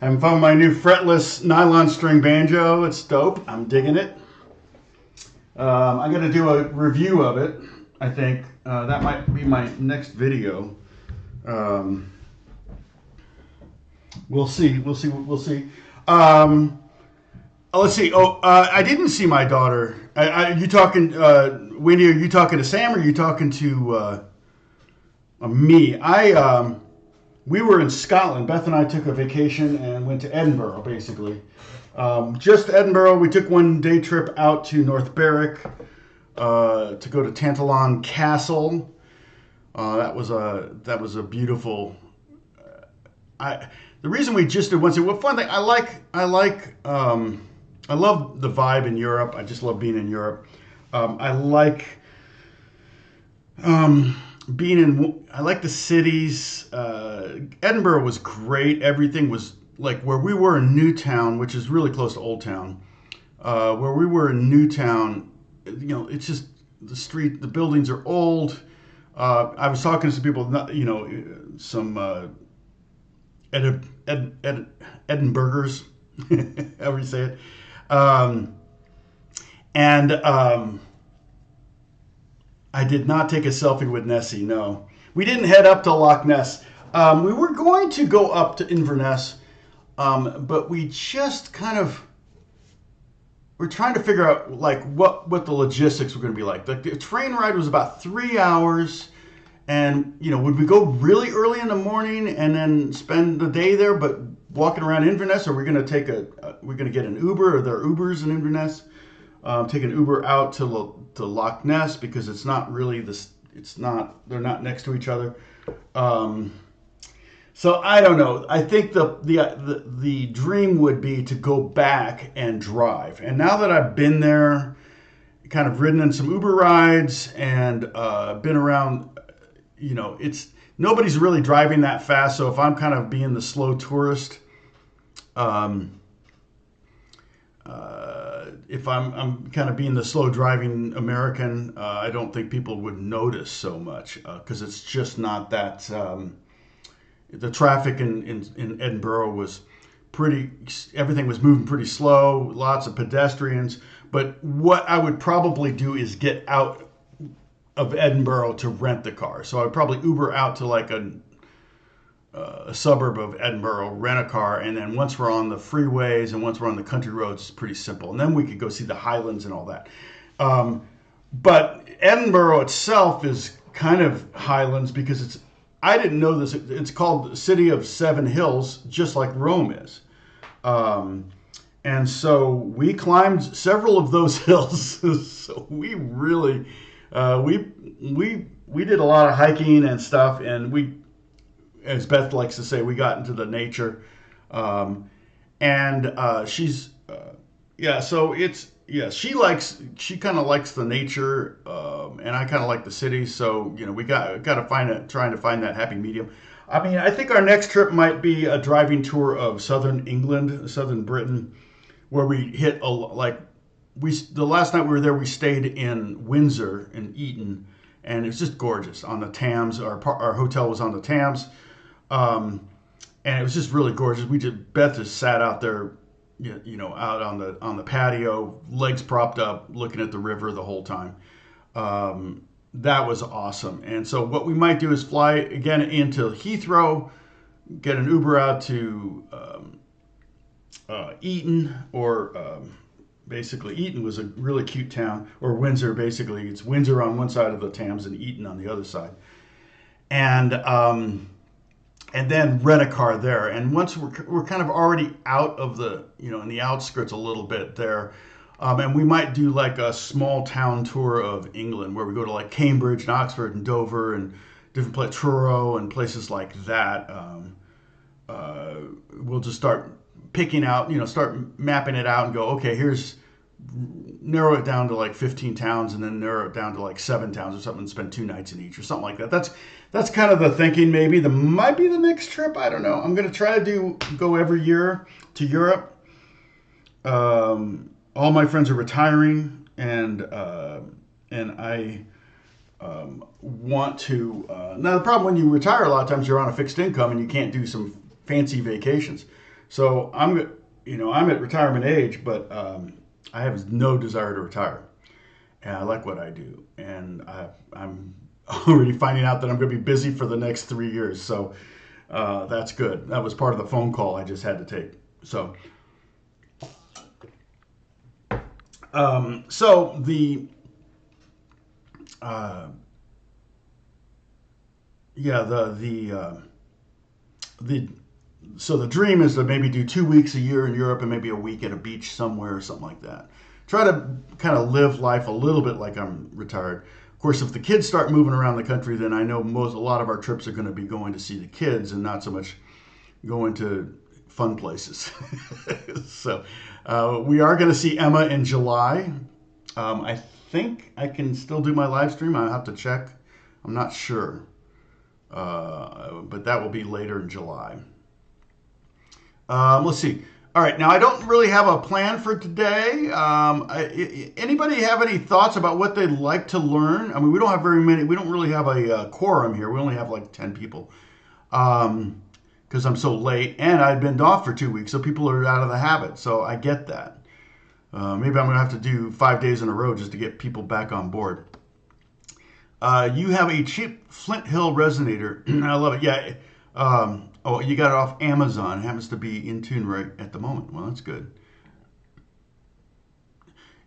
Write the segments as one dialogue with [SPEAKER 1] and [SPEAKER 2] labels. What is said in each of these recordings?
[SPEAKER 1] I'm found my new fretless nylon string banjo. It's dope. I'm digging it. I'm going to do a review of it, I think. That might be my next video. We'll see. We'll see. We'll see. Let's see. I didn't see my daughter. You talking, Wendy, are you talking to Sam or are you talking to me? We were in Scotland. Beth and I took a vacation and went to Edinburgh, basically. Just Edinburgh. We took one day trip out to North Berwick to go to Tantallon Castle. That was a beautiful. The reason we just did one. Well, fun thing. I love the vibe in Europe. I just love being in Europe. I like. I like the cities. Edinburgh was great. Everything was like where we were in Newtown, which is really close to Old Town. Where we were in Newtown, it's just the street. The buildings are old. I was talking to some people, some Edinburghers, however you say it, and. I did not take a selfie with Nessie, no. We didn't head up to Loch Ness. We were going to go up to Inverness, but we just we're trying to figure out like what the logistics were going to be like. The train ride was about 3 hours, and would we go really early in the morning and then spend the day there, but walking around Inverness, or are we going to we're going to get an Uber, or there are Ubers in Inverness? Take an Uber out to Loch Ness because it's not really they're not next to each other. So I don't know. I think the dream would be to go back and drive. And now that I've been there, kind of ridden in some Uber rides and been around, nobody's really driving that fast. So if I'm kind of being the slow tourist, if I'm kind of being the slow driving American, I don't think people would notice so much because it's just not that. The traffic in Edinburgh was everything was moving pretty slow, lots of pedestrians. But what I would probably do is get out of Edinburgh to rent the car. So I'd probably Uber out to like a suburb of Edinburgh, rent a car, and then once we're on the freeways and once we're on the country roads, it's pretty simple. And then we could go see the Highlands and all that. But Edinburgh itself is kind of Highlands because I didn't know this, it's called the City of Seven Hills, just like Rome is. And so we climbed several of those hills. So we really, we did a lot of hiking and stuff, and we, as Beth likes to say, we got into the nature. She's, so she kind of likes the nature, and I kind of like the city. So, we got to trying to find that happy medium. I mean, I think our next trip might be a driving tour of southern England, southern Britain, where we hit the last night we were there, we stayed in Windsor in Eton, and it's just gorgeous on the Thames. Our hotel was on the Thames. And it was just really gorgeous. Beth just sat out there, out on the patio, legs propped up, looking at the river the whole time. That was awesome. And so what we might do is fly again into Heathrow, get an Uber out to Eton, or basically Eton was a really cute town, or Windsor. Basically, it's Windsor on one side of the Thames and Eton on the other side. And then rent a car there. And once we're kind of already out of the, in the outskirts a little bit there. And we might do like a small town tour of England where we go to like Cambridge and Oxford and Dover and different places, Truro and places like that. We'll just start picking out, start mapping it out and go, okay, here's narrow it down to like 15 towns and then narrow it down to like 7 towns or something and spend 2 nights in each or something like that. That's kind of the thinking. Maybe the might be the next trip. I don't know. I'm gonna try to go every year to Europe. All my friends are retiring, and I want to. Now the problem when you retire, a lot of times you're on a fixed income and you can't do some fancy vacations. So I'm at retirement age, but I have no desire to retire, and I like what I do, and I'm already finding out that I'm going to be busy for the next 3 years. So that's good. That was part of the phone call I just had to take. So. So the dream is to maybe do 2 weeks a year in Europe and maybe a week at a beach somewhere or something like that. Try to kind of live life a little bit like I'm retired. Of course, if the kids start moving around the country, then I know a lot of our trips are going to be going to see the kids and not so much going to fun places. So we are going to see Emma in July. I think I can still do my live stream. I'll have to check. I'm not sure. But that will be later in July. Let's see. All right, now I don't really have a plan for today. Anybody have any thoughts about what they'd like to learn? I mean, we don't have very many. We don't really have a quorum here. We only have like 10 people because I'm so late, and I've been off for 2 weeks, so people are out of the habit. So I get that. Maybe I'm going to have to do 5 days in a row just to get people back on board. You have a cheap Flint Hill resonator. I love it. Yeah. Oh, you got it off Amazon. It happens to be in tune right at the moment. Well, that's good.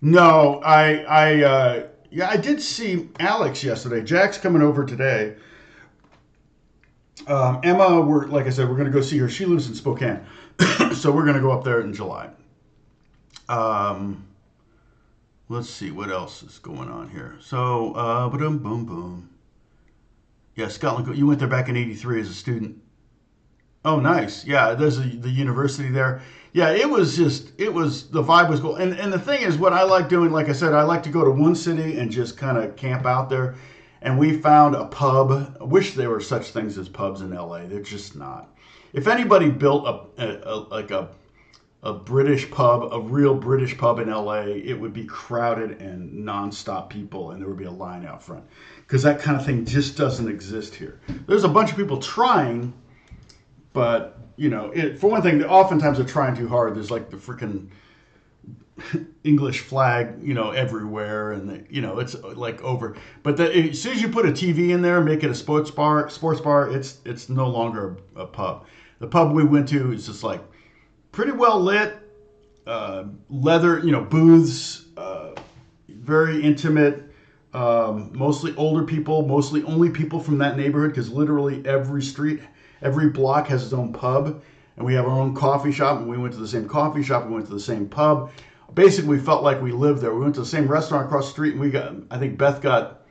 [SPEAKER 1] No, yeah, I did see Alex yesterday. Jack's coming over today. Emma, like I said, we're going to go see her. She lives in Spokane, so we're going to go up there in July. Let's see what else is going on here. So, boom, boom, boom. Yeah, Scotland. You went there back in '83 as a student. Oh, nice. Yeah, there's the university there. Yeah, it was the vibe was cool. And the thing is, what I like doing, like I said, I like to go to one city and just kind of camp out there. And we found a pub. I wish there were such things as pubs in LA. They're just not. If anybody built a British pub, a real British pub in LA, it would be crowded and nonstop people, and there would be a line out front. Because that kind of thing just doesn't exist here. There's a bunch of people trying, but, for one thing, oftentimes they're trying too hard. There's like the freaking English flag, everywhere, and it's like over. But as soon as you put a TV in there, make it a sports bar, it's no longer a pub. The pub we went to is just like pretty well lit, leather, booths, very intimate. Mostly older people, mostly only people from that neighborhood, because literally every block has its own pub, and we have our own coffee shop, and we went to the same coffee shop, we went to the same pub. Basically, we felt like we lived there. We went to the same restaurant across the street, and I think Beth got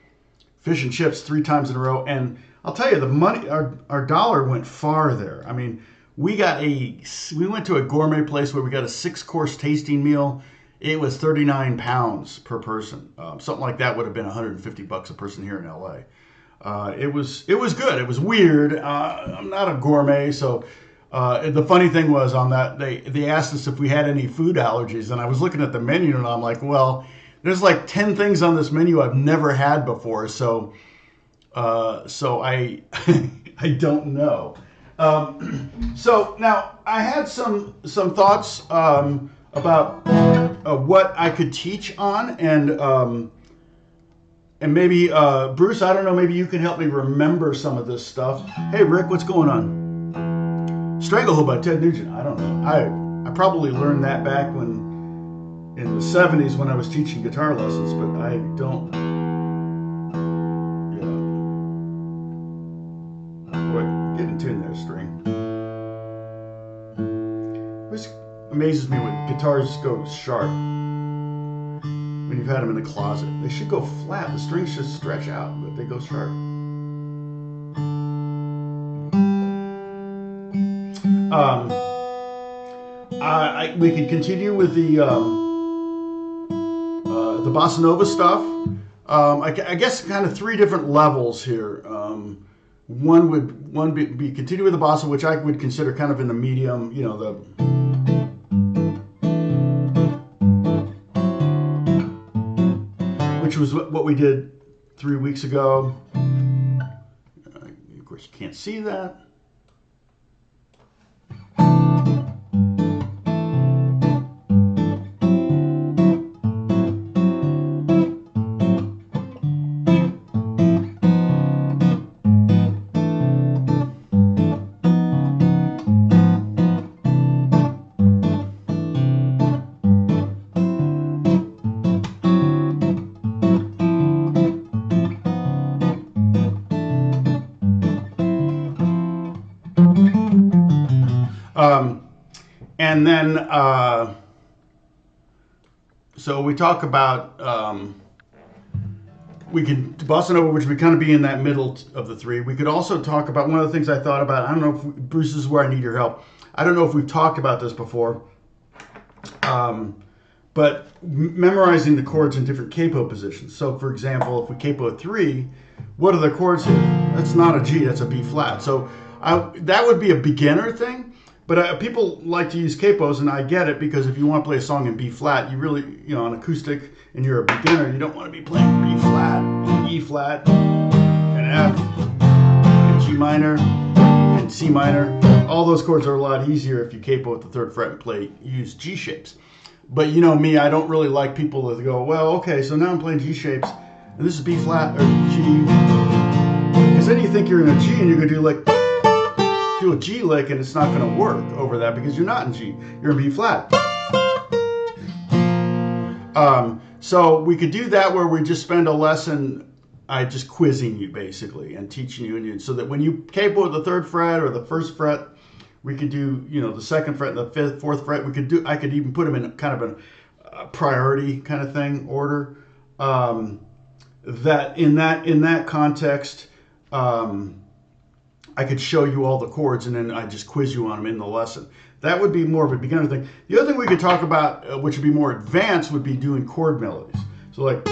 [SPEAKER 1] fish and chips 3 times in a row, and I'll tell you, the money, our dollar went far there. I mean, we went to a gourmet place where we got a 6-course tasting meal. It was 39 pounds per person. Something like that would have been $150 a person here in LA. It was good. It was weird. I'm not a gourmet, so the funny thing was on that they asked us if we had any food allergies, and I was looking at the menu and I'm like, well, there's like 10 things on this menu I've never had before, so I I don't know. So now I had some thoughts about what I could teach on, and maybe Bruce, I don't know, maybe you can help me remember some of this stuff. Hey Rick, what's going on? Stranglehold by Ted Nugent. I don't know. I probably learned that back in the 70s when I was teaching guitar lessons, but I don't. Boy, get in tune there, string. It amazes me when guitars go sharp. When you've had them in the closet, they should go flat. The strings should stretch out, but they go sharp. We could continue with the the bossa nova stuff. I guess kind of three different levels here. One would be continue with the bossa, which I would consider kind of in the medium, you know, which was what we did 3 weeks ago. Of course, you can't see that. And then, so we talk about, we could, bossa nova, which would kind of be in that middle of the three. We could also talk about, one of the things I thought about, I don't know if, Bruce, this is where I need your help. I don't know if we've talked about this before, but memorizing the chords in different capo positions. So for example, if we capo a 3, what are the chords here? That's not a G, that's a B flat. So that would be a beginner thing. But people like to use capos, and I get it, because if you want to play a song in B flat, you really, you know, on acoustic, and you're a beginner, you don't want to be playing B flat, and E flat, and F, and G minor, and C minor. All those chords are a lot easier if you capo at the 3rd fret and use G shapes. But you know me, I don't really like people that go, well, okay, so now I'm playing G shapes, and this is B flat, or G. Because then you think you're in a G, and you're going to do like, do a G lick, and it's not going to work over that because you're not in G, you're in B flat. So we could do that where we just spend a lesson just quizzing you basically and teaching you, so that when you capo at the 3rd fret or the 1st fret, we could do, you know, the 2nd fret and the 5th, 4th fret. I could even put them in kind of a priority kind of thing order. That in that context, I could show you all the chords, and then I just quiz you on them in the lesson. That would be more of a beginner thing. The other thing we could talk about, which would be more advanced, would be doing chord melodies. So like,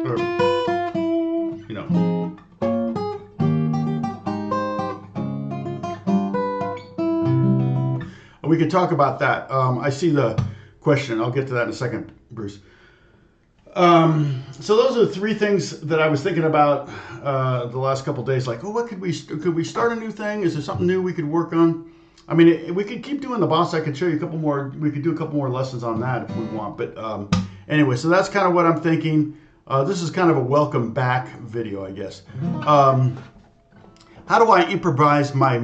[SPEAKER 1] or, you know. We could talk about that. I see the question. I'll get to that in a second, Bruce. So those are the 3 things that I was thinking about the last couple of days. Like, oh, what could we start a new thing? Is there something new we could work on? I mean, we could keep doing the boss. I could show you a couple more. We could do a couple more lessons on that if we want. But anyway, so that's kind of what I'm thinking. This is kind of a welcome back video, I guess. How do I improvise my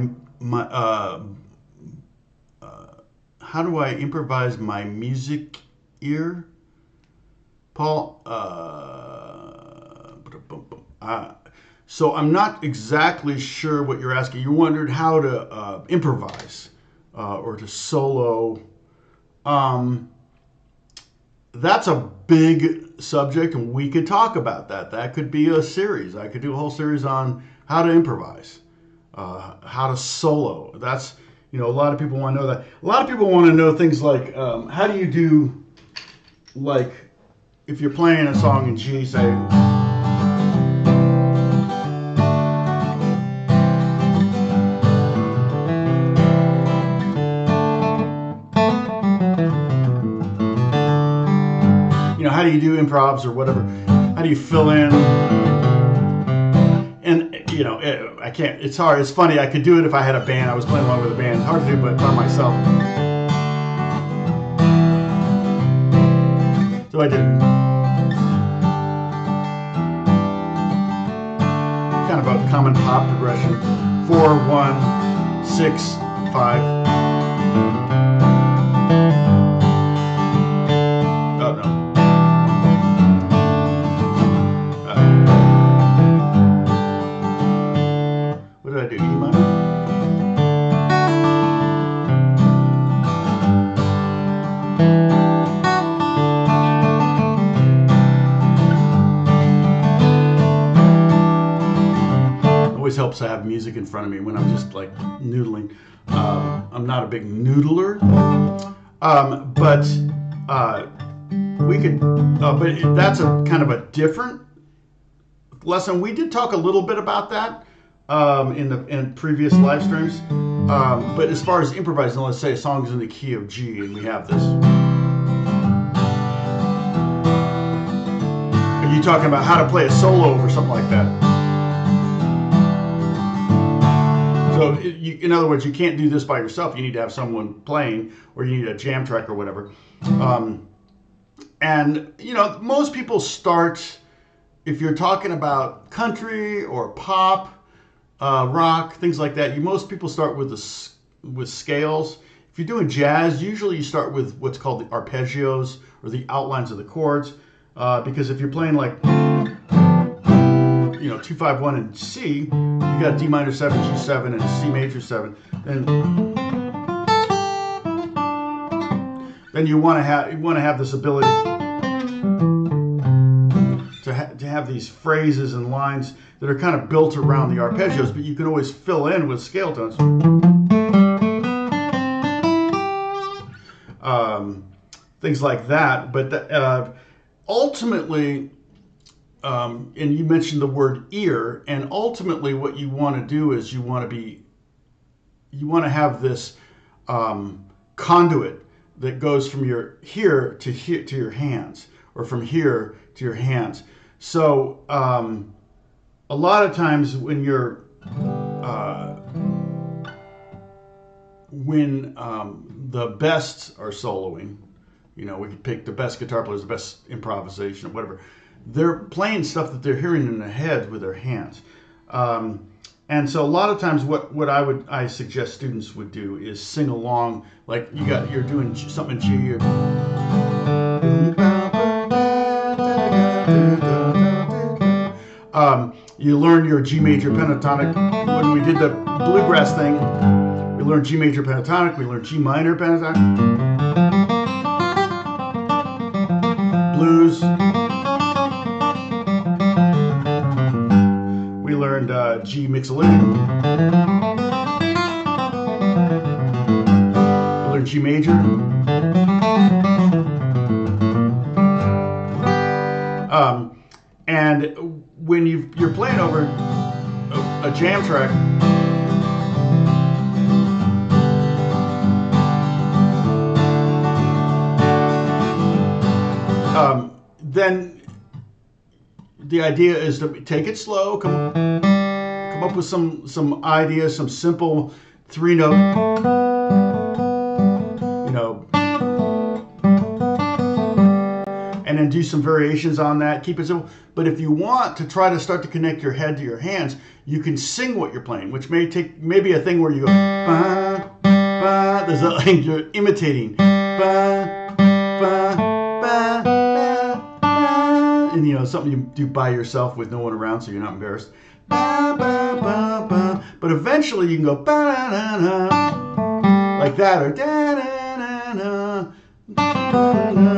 [SPEAKER 1] music ear? Paul, so I'm not exactly sure what you're asking. You wondered how to improvise or to solo. That's a big subject, and we could talk about that. That could be a series. I could do a whole series on how to improvise, how to solo. That's, you know, a lot of people want to know that. A lot of people want to know things like, how do you do, like, if you're playing a song in G, say, you know, how do you do improvs or whatever? How do you fill in? And, you know, I can't, it's hard. It's funny. I could do it if I had a band. I was playing along with a band. It's hard to do, but by myself. So I did kind of a common pop progression. 4, 1, 6, 5. Oh no. What did I do? E minor? always helps to have music in front of me when I'm just like noodling. I'm not a big noodler, but we could. But that's a kind of a different lesson. We did talk a little bit about that in previous live streams. But as far as improvising, let's say a song's in the key of G, and we have this. Are you talking about how to play a solo or something like that? So, in other words, you can't do this by yourself. You need to have someone playing, or you need a jam track or whatever. And, most people start, if you're talking about country or pop, rock, things like that, most people start with scales. If you're doing jazz, usually you start with what's called the arpeggios, or the outlines of the chords. Because if you're playing like 2-5-1 and C, you got D minor 7, G7, and C major 7. Then you want to have this ability to have these phrases and lines that are kind of built around the arpeggios, but you can always fill in with scale tones. Things like that, but ultimately, and you mentioned the word ear, and ultimately what you want to do is you want to have this conduit that goes from your here to your hands, or from here to your hands. So a lot of times when you're the best are soloing, we could pick the best guitar players, the best improvisation, or whatever. They're playing stuff that they're hearing in their head with their hands. And so a lot of times what I suggest students would do is sing along, like you're doing something in G. You learn your G major pentatonic. When we did the bluegrass thing, we learned G major pentatonic, we learned G minor pentatonic. Blues. We learned G mixolydian. We learned G major. And when you're playing over a jam track, then the idea is to take it slow, come up with some ideas, some simple 3-note, and then do some variations on that. Keep it simple. But if you want to try to start to connect your head to your hands, you can sing what you're playing, which may take maybe a thing where you go ba, ba. There's a thing you're imitating, ba, ba, ba, ba, ba. And something you do by yourself with no one around, so you're not embarrassed. Ba, ba, ba, ba. But eventually you can go ba, da, da, da, like that, or da, da, da, da.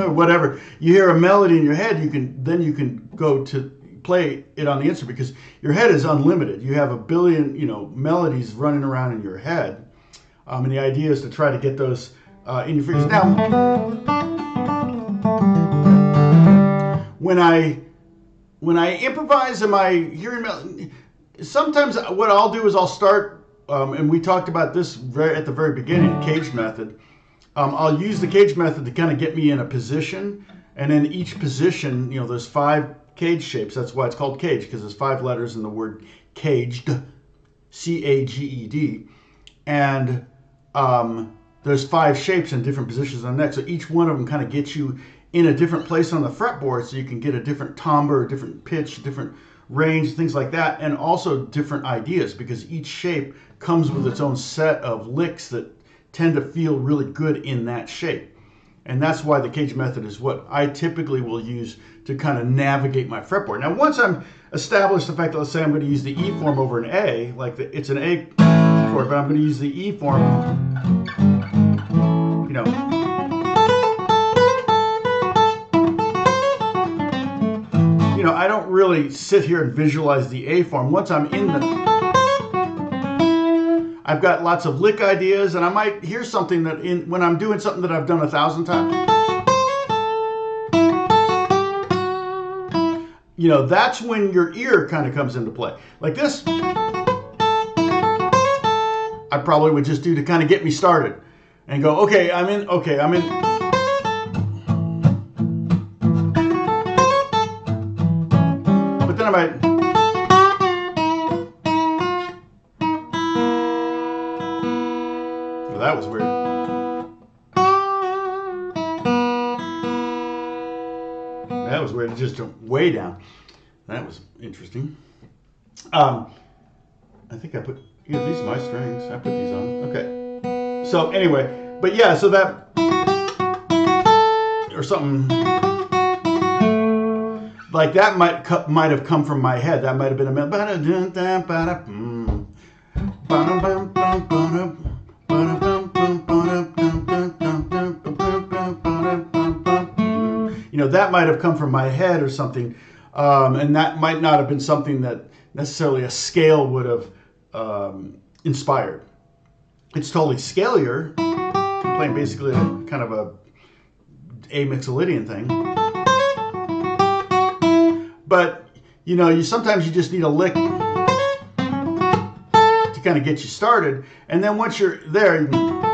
[SPEAKER 1] Or whatever. You hear a melody in your head, you can go to play it on the instrument, because your head is unlimited. You have a billion melodies running around in your head, and the idea is to try to get those in your fingers. Now, when I improvise, am I hearing melody? Sometimes what I'll do is I'll start, and we talked about this at the very beginning, caged method. I'll use the cage method to kind of get me in a position, and then each position, there's 5 cage shapes. That's why it's called cage, because there's 5 letters in the word caged, C-A-G-E-D, and there's 5 shapes in different positions on the neck. So each one of them kind of gets you in a different place on the fretboard, so you can get a different timbre, a different pitch, different range, things like that, and also different ideas, because each shape comes with its own set of licks that tend to feel really good in that shape. And that's why the cage method is what I typically will use to kind of navigate my fretboard. Now, once I'm established the fact that, let's say I'm going to use the E form over an A, like it's an A chord, but I'm going to use the E form, I don't really sit here and visualize the A form. Once I'm in the I've got lots of lick ideas, and I might hear something that when I'm doing something that I've done 1,000 times. You know, that's when your ear kind of comes into play. Like this, I probably would just do to kind of get me started and go, okay, I'm in. But then I might. Well, that was weird. That was weird. It just jumped way down. That was interesting. I think I put, yeah, these are my strings. I put these on. Okay. So anyway, but yeah, so that, or something like that might have come from my head. That might have been a you know, that might have come from my head or something, and that might not have been something that necessarily a scale would have inspired. It's totally scalier. I'm playing basically kind of a mixolydian thing. But you know, sometimes you just need a lick to kind of get you started, and then once you're there, you can,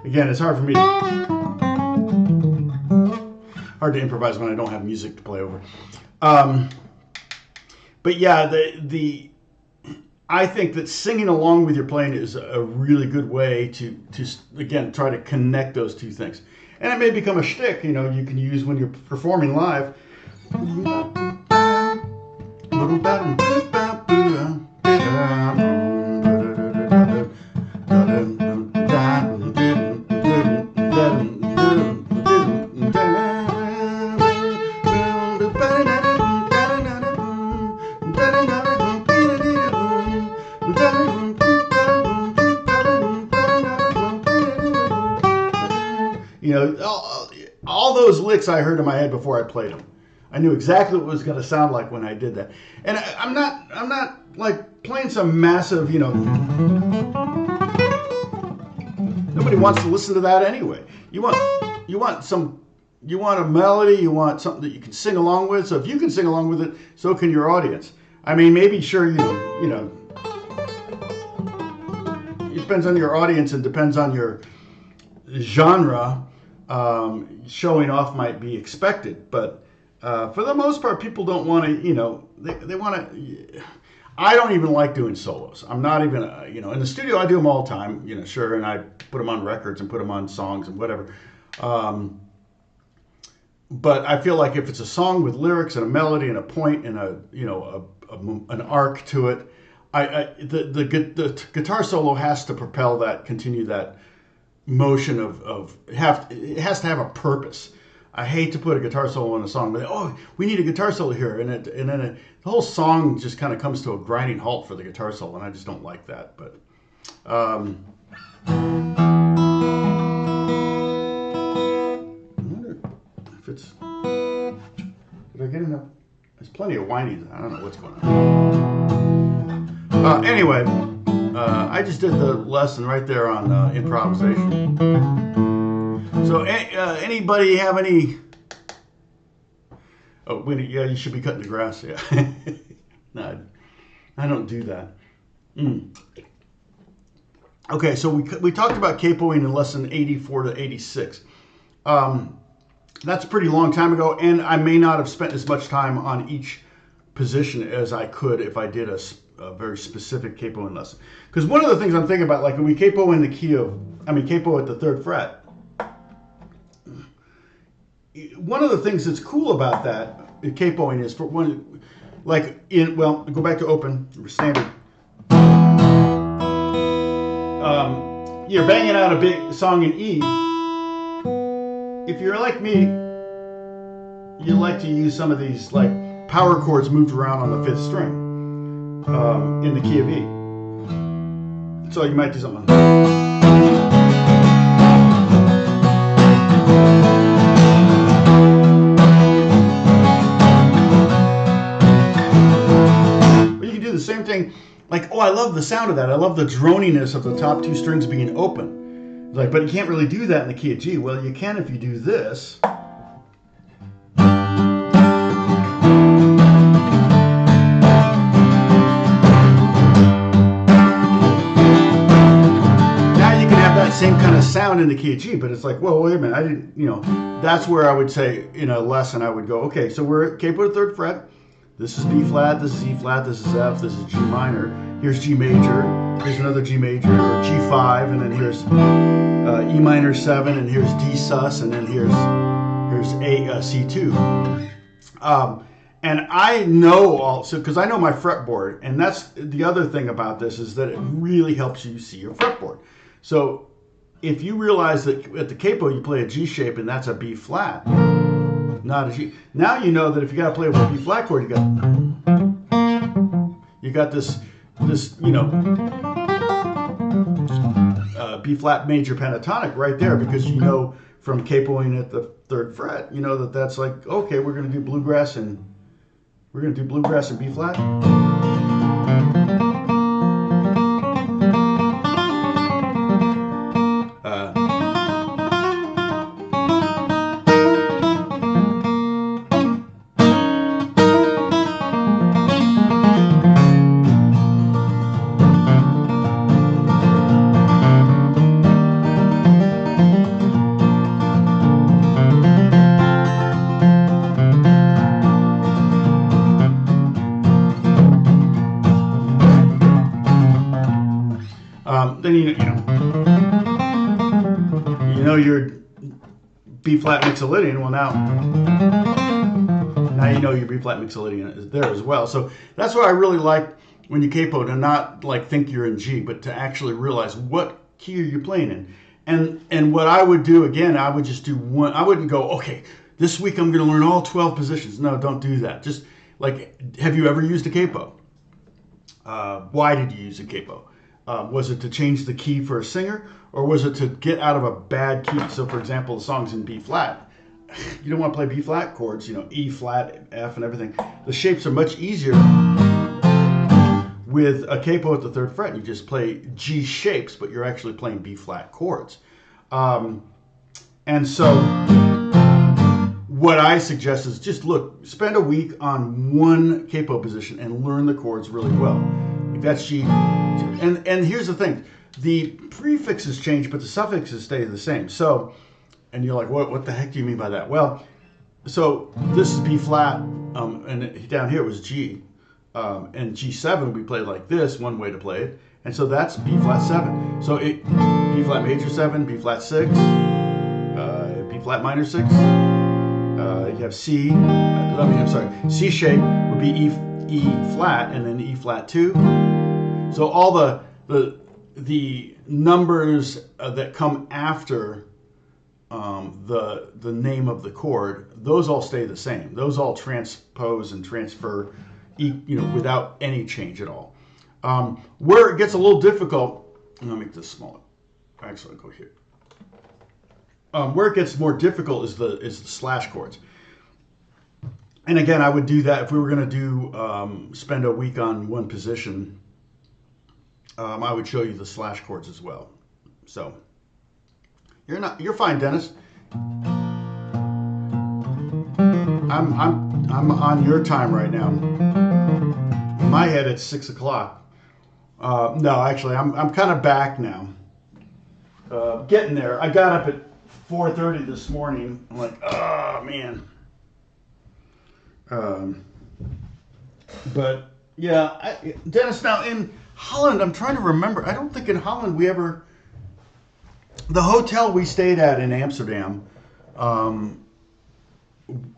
[SPEAKER 1] again, it's hard for me hard to improvise when I don't have music to play over. But yeah, I think that singing along with your playing is a really good way to again try to connect those two things. And it may become a shtick, you know, you can use when you're performing live. You know, all those licks I heard in my head before I played them. I knew exactly what it was going to sound like when I did that. And I'm not like playing some massive, you know, nobody wants to listen to that anyway. You want a melody, you want something that you can sing along with. So if you can sing along with it, so can your audience. I mean, maybe sure, you know, it depends on your audience and depends on your genre. Showing off might be expected, but for the most part, people don't want to, you know, they want to. I don't even like doing solos. I'm not even, you know, in the studio I do them all the time, you know, sure, and I put them on records and put them on songs and whatever. But I feel like if it's a song with lyrics and a melody and a point and a, you know, an arc to it, the guitar solo has to propel that, continue that motion of it has to have a purpose. I hate to put a guitar solo in a song, but oh, we need a guitar solo here, and then the whole song just kind of comes to a grinding halt for the guitar solo, and I just don't like that. But I wonder if it's, did I get enough? There's plenty of whinies. I don't know what's going on. Anyway. I just did the lesson right there on improvisation. So anybody have any? Oh, yeah, you should be cutting the grass. Yeah, no, I don't do that. Okay, so we talked about capoing in lesson 84 to 86. That's a pretty long time ago, and I may not have spent as much time on each position as I could if I did a very specific capoing lesson. Because one of the things I'm thinking about, like when we capo in the key of, capo at the 3rd fret. One of the things that's cool about that capoing is for one, like go back to open standard. You're banging out a big song in E. If you're like me, you like to use some of these like power chords moved around on the 5th string. In the key of E. So you might do something like that. But you can do the same thing. Like, oh, I love the sound of that. I love the droniness of the top two strings being open. Like, but you can't really do that in the key of G. Well, you can if you do this. Same kind of sound in the key of G, but it's like, well, wait a minute, I didn't, you know, that's where I would say in a lesson I would go, okay, so we're at capo to third fret. This is B flat, this is E flat, this is F, this is G minor. Here's G major, here's another G major, or G5, and then here's E minor 7, and here's D sus, and then here's C2. And I know also, because I know my fretboard, and that's the other thing about this is that it really helps you see your fretboard. So if you realize that at the capo you play a G shape and that's a B flat, not a G. Now you know that if you got to play with a B flat chord, you got this you know B flat major pentatonic right there, because you know from capoing at the third fret, you know that that's like, okay, we're going to do bluegrass and B flat. Then you know your B flat mixolydian. Well, now you know your B flat mixolydian is there as well. So that's what I really like when you capo, to not like think you're in G, but to actually realize what key are you playing in. And what I would do again, I would just do one. I wouldn't go, okay, this week I'm going to learn all 12 positions. No, don't do that. Just like, have you ever used a capo? Why did you use a capo? Was it to change the key for a singer, or was it to get out of a bad key? So, for example, the song's in B flat. You don't want to play B flat chords, you know, E flat, F, and everything. The shapes are much easier with a capo at the third fret. You just play G shapes, but you're actually playing B flat chords. And so, what I suggest is just spend a week on one capo position and learn the chords really well. Like that's G. And here's the thing, the prefixes change, but the suffixes stay the same. So, and you're like, what the heck do you mean by that? Well, so this is B flat, and down here was G, and G7 we played like this, one way to play it, and so that's B flat 7. So B flat major 7, B flat 6, B flat minor 6. You have C. C shape would be E flat, and then E flat 2. So all the numbers that come after the name of the chord, those all stay the same. Those all transpose and transfer, without any change at all. Where it gets a little difficult, and I'll make this smaller. Actually, I'll go here. Where it gets more difficult is the slash chords. And again, I would do that if we were going to do spend a week on one position. I would show you the slash chords as well. So you're fine, Dennis. I'm on your time right now. In my head, it's 6 o'clock. No, actually, I'm kind of back now. Getting there. I got up at 4:30 this morning. I'm like, oh man. But yeah, Dennis. Now in Holland, I'm trying to remember. I don't think in Holland we ever. The hotel we stayed at in Amsterdam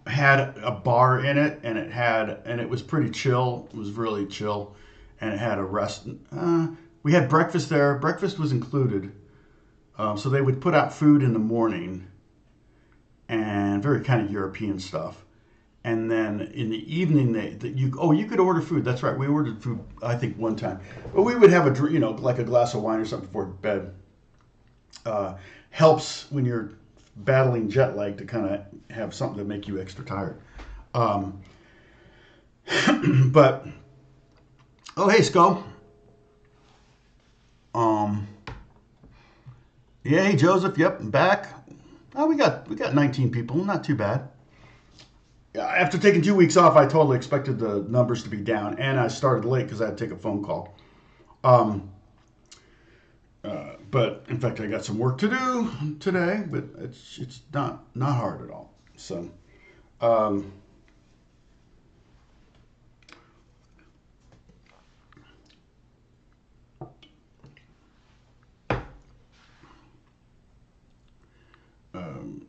[SPEAKER 1] had a bar in it, and it was pretty chill. It was really chill, and it had a rest. We had breakfast there. Breakfast was included, so they would put out food in the morning, and very kind of European stuff. And then in the evening, you could order food. That's right, we ordered food. I think one time, but we would have like a glass of wine or something before bed. Helps when you're battling jet lag to kind of have something to make you extra tired. Um, but oh hey Skull. Um, yeah, hey Joseph. Yep, I'm back. Oh, we got 19 people. Not too bad. After taking 2 weeks off, I totally expected the numbers to be down, and I started late because I had to take a phone call. Um, but in fact, I got some work to do today, but it's not hard at all. So, um, um,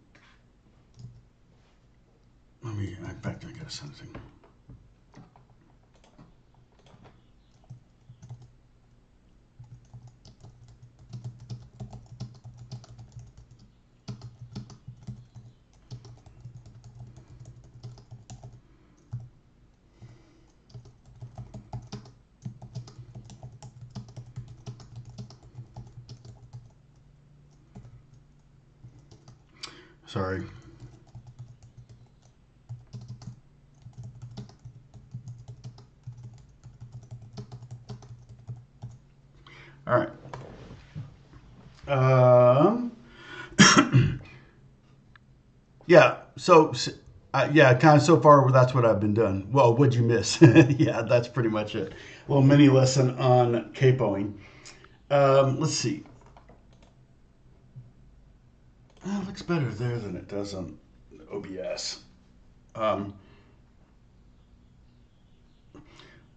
[SPEAKER 1] let me. In fact, I got something. Sorry. All right. Um, yeah. So, yeah, kind of so far, that's what I've been doing. Well, what'd you miss? Yeah, that's pretty much it. A little mini lesson on capoing. Let's see. It looks better there than it does on OBS. Um,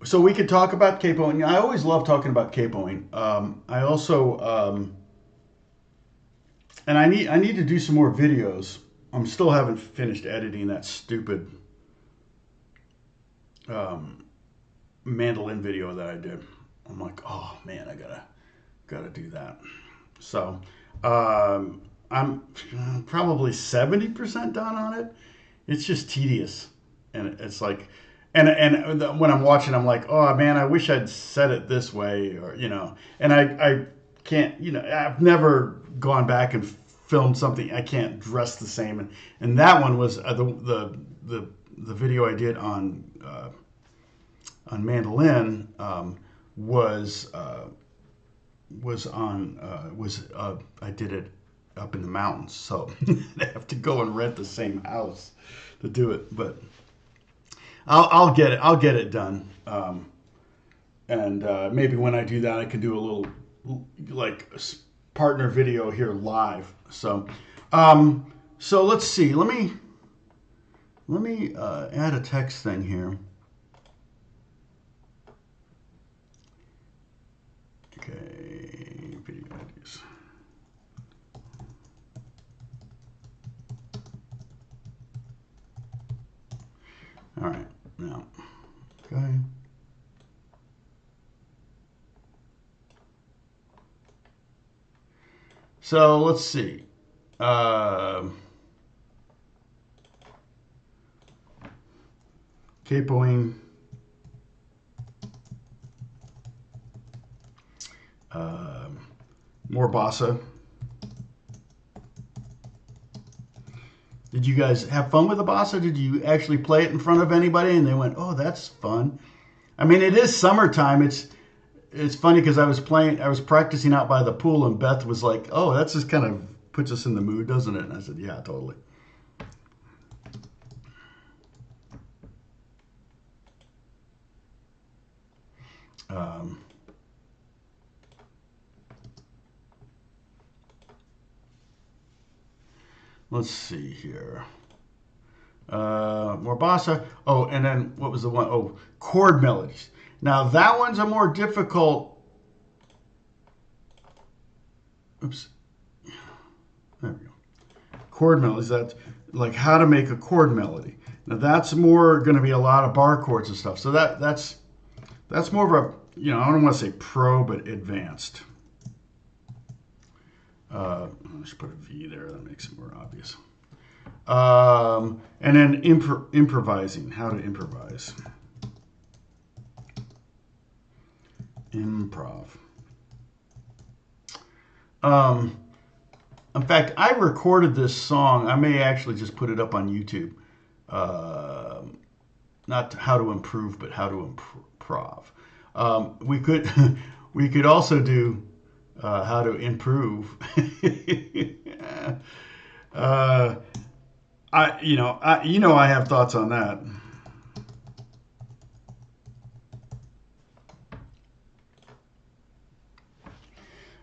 [SPEAKER 1] so we could talk about capoing. I always love talking about capoing. I also, and I need to do some more videos. I'm still haven't finished editing that stupid um, mandolin video that I did. I'm like, oh man, I gotta do that. So I'm probably 70% done on it. It's just tedious, and it's like, and when I'm watching, I'm like, oh man, I wish I'd said it this way, or and I can't, I've never gone back and filmed something. I can't dress the same, and that one was the video I did on mandolin was on was I did it up in the mountains, so they have to go and rent the same house to do it. But I'll get it done, and maybe when I do that, I can do a little like partner video here live. So let's see. Let me add a text thing here. Okay, video ideas. All right, now, okay. So let's see. Capoing. More bossa. Did you guys have fun with the bossa? Did you actually play it in front of anybody and they went, "Oh, that's fun"? I mean, it is summertime. It's funny because I was practicing out by the pool, and Beth was like, "Oh, that's just kind of puts us in the mood, doesn't it?" And I said, "Yeah, totally." Um, let's see here. More bossa. Oh, and then what was the one? Oh, chord melodies. Now that one's a more difficult. Oops. There we go. Chord melodies. That's like how to make a chord melody. Now that's more going to be a lot of bar chords and stuff. So that's more of a I don't want to say pro, but advanced. I should put a V there. That makes it more obvious. And then improvising. How to improvise. Improv. Um, In fact, I recorded this song. I may actually just put it up on YouTube. Uh, Not how to improve, but how to improv. We could we could also do how to improve. uh, I have thoughts on that.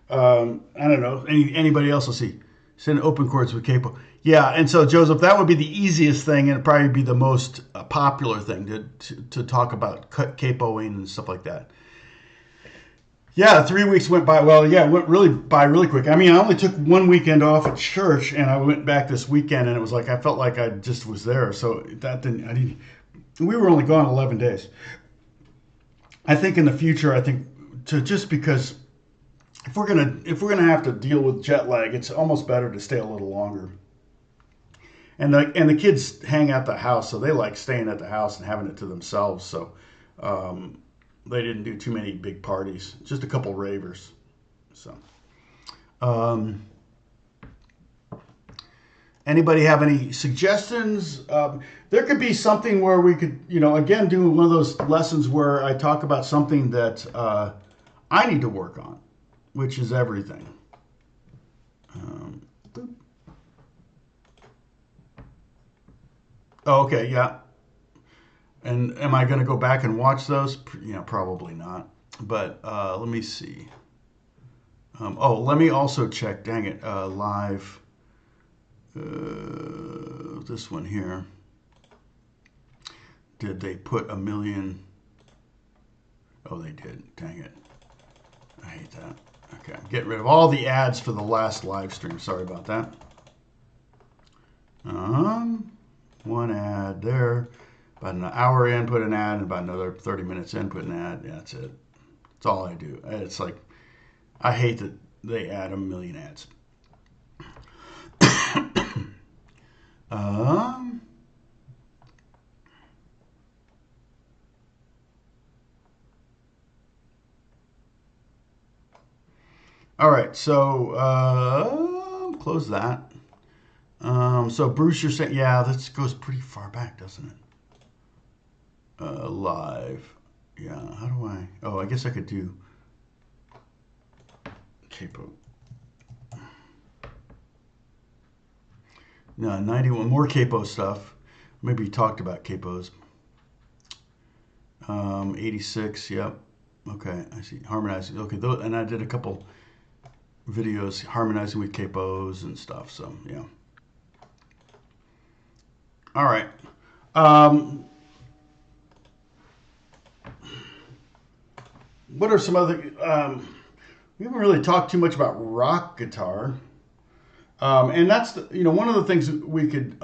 [SPEAKER 1] I don't know. Anybody else will see. Send open chords with capo. Yeah, and so Joseph, that would be the easiest thing, and it'd probably be the most popular thing to talk about capoing and stuff like that. Yeah, 3 weeks went by. Well, yeah, it went really by really quick. I mean, I only took one weekend off at church, and I went back this weekend, and it was like I felt like I just was there. So that didn't. I didn't. We were only gone 11 days. I think in the future, I think to just because if we're gonna have to deal with jet lag, it's almost better to stay a little longer. And the kids hang at the house, so they like staying at the house and having it to themselves. So um, they didn't do too many big parties, just a couple ravers. So um, anybody have any suggestions? There could be something where we could, again, do one of those lessons where I talk about something that I need to work on, which is everything. Um, oh, okay, yeah. And am I going to go back and watch those? Probably not. But let me see. Let me also check. Dang it, live. This one here. Did they put a million? Oh, they did. Dang it. I hate that. Okay, I'm getting rid of all the ads for the last live stream. Sorry about that. One ad there. About an hour in, put an ad, and about another 30 minutes in, put an ad. Yeah, that's it. That's all I do. It's like, I hate that they add a million ads. um, all right, so close that. So Bruce, you're saying, yeah, this goes pretty far back, doesn't it? Live. Yeah, how do I? Oh, I guess I could do capo. No, 91 more capo stuff. Maybe you talked about capos. 86. Yep. Okay, I see. Harmonizing. Okay, and I did a couple videos harmonizing with capos and stuff. So yeah. All right. What are some other? We haven't really talked too much about rock guitar, and that's one of the things that we could,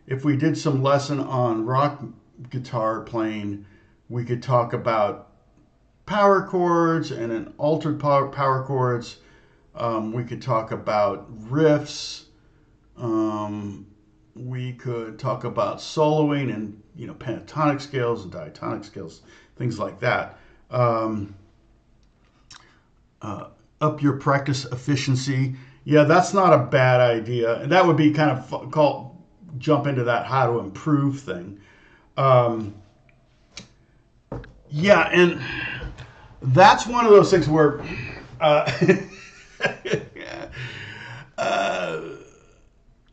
[SPEAKER 1] if we did some lesson on rock guitar playing, we could talk about power chords and an altered power chords. We could talk about riffs. We could talk about soloing and pentatonic scales and diatonic scales, things like that. Up your practice efficiency. Yeah, that's not a bad idea, and that would be kind of jump into that how to improve thing. Yeah, and that's one of those things where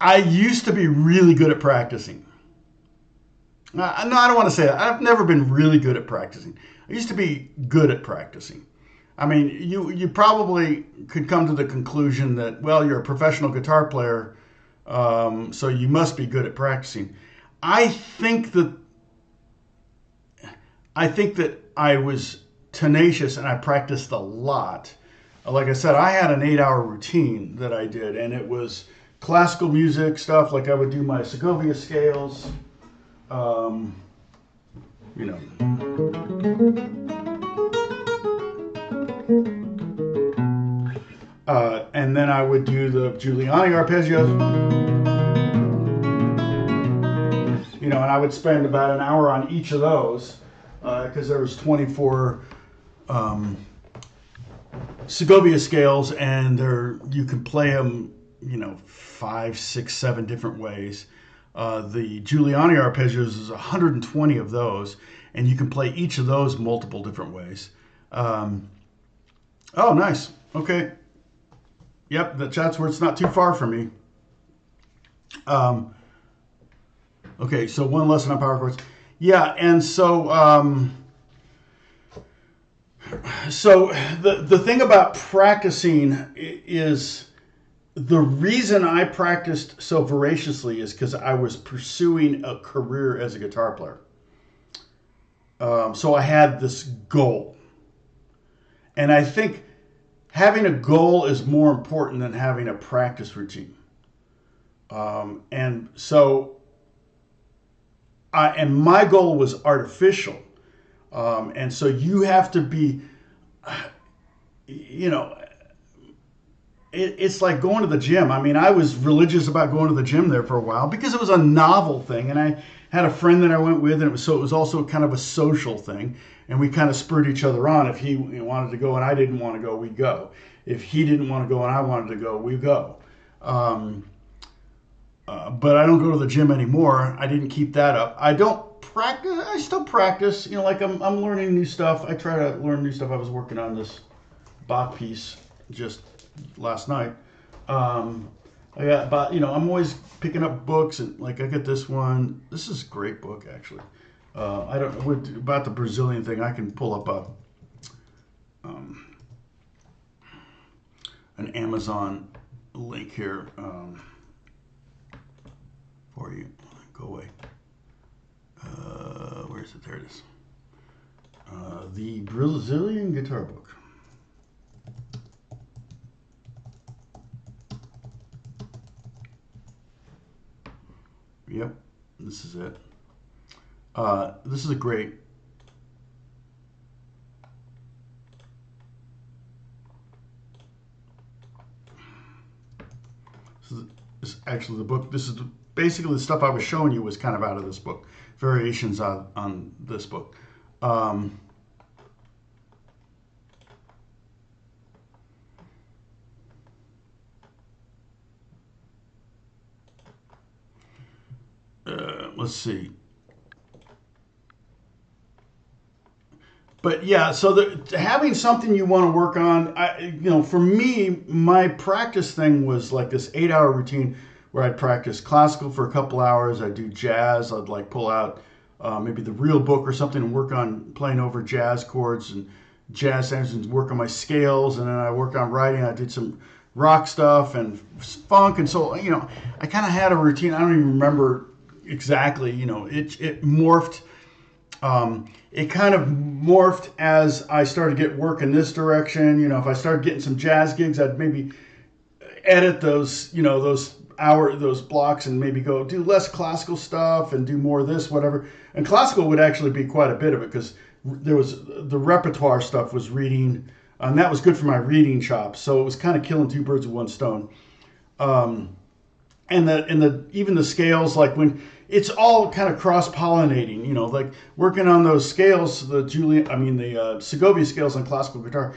[SPEAKER 1] I used to be really good at practicing. No, I don't want to say that. I've never been really good at practicing. I used to be good at practicing. I mean, you probably could come to the conclusion that, well, you're a professional guitar player, so you must be good at practicing. I think that I was tenacious and I practiced a lot. Like I said, I had an 8-hour routine that I did, and it was classical music stuff. Like I would do my Segovia scales. You know. And then I would do the Giuliani arpeggios. And I would spend about an hour on each of those because there was 24 Segovia scales, and you can play them 5, 6, 7 different ways. The Giuliani arpeggios is 120 of those, and you can play each of those multiple different ways. Um, oh, nice. Okay. Yep, the chat's where it's not too far from me. Um, okay, so one lesson on power chords. Yeah, and so the thing about practicing is the reason I practiced so voraciously is because I was pursuing a career as a guitar player. So I had this goal. And I think having a goal is more important than having a practice routine. And so, and my goal was artificial. And so you have to be, you know, it's like going to the gym. I mean, I was religious about going to the gym there for a while because it was a novel thing, and I had a friend that I went with, and it was also kind of a social thing, and we kind of spurred each other on. If he wanted to go and I didn't want to go, we'd go. If he didn't want to go and I wanted to go, we'd go. But I don't go to the gym anymore. I didn't keep that up. I don't practice. I still practice. Like I'm learning new stuff. I try to learn new stuff. I was working on this Bach piece just last night. I got about, I'm always picking up books, and like I got this one. This is a great book, actually. I don't know about the Brazilian thing. I can pull up an Amazon link here for you. Go away. Where is it? There it is. The Brazilian guitar book. Yep, this is it. This is a great. This is actually the book. This is basically the stuff I was showing you was kind of out of this book. Variations on this book. Let's see. But yeah, so having something you want to work on, for me, my practice thing was like this 8-hour routine where I'd practice classical for a couple hours. I'd do jazz. I'd like pull out maybe the real book or something and work on playing over jazz chords and jazz standards and work on my scales. And then I work on writing. I did some rock stuff and funk. And so, I kind of had a routine. I don't even remember exactly, it morphed. It kind of morphed as I started to get work in this direction. If I started getting some jazz gigs, I'd maybe edit those, those blocks and maybe go do less classical stuff and do more of this, whatever. And classical would actually be quite a bit of it because there was the repertoire stuff was reading, and that was good for my reading chops. So it was kind of killing two birds with one stone. And even the scales, like when it's all kind of cross-pollinating, like working on those scales, the Segovia scales on classical guitar.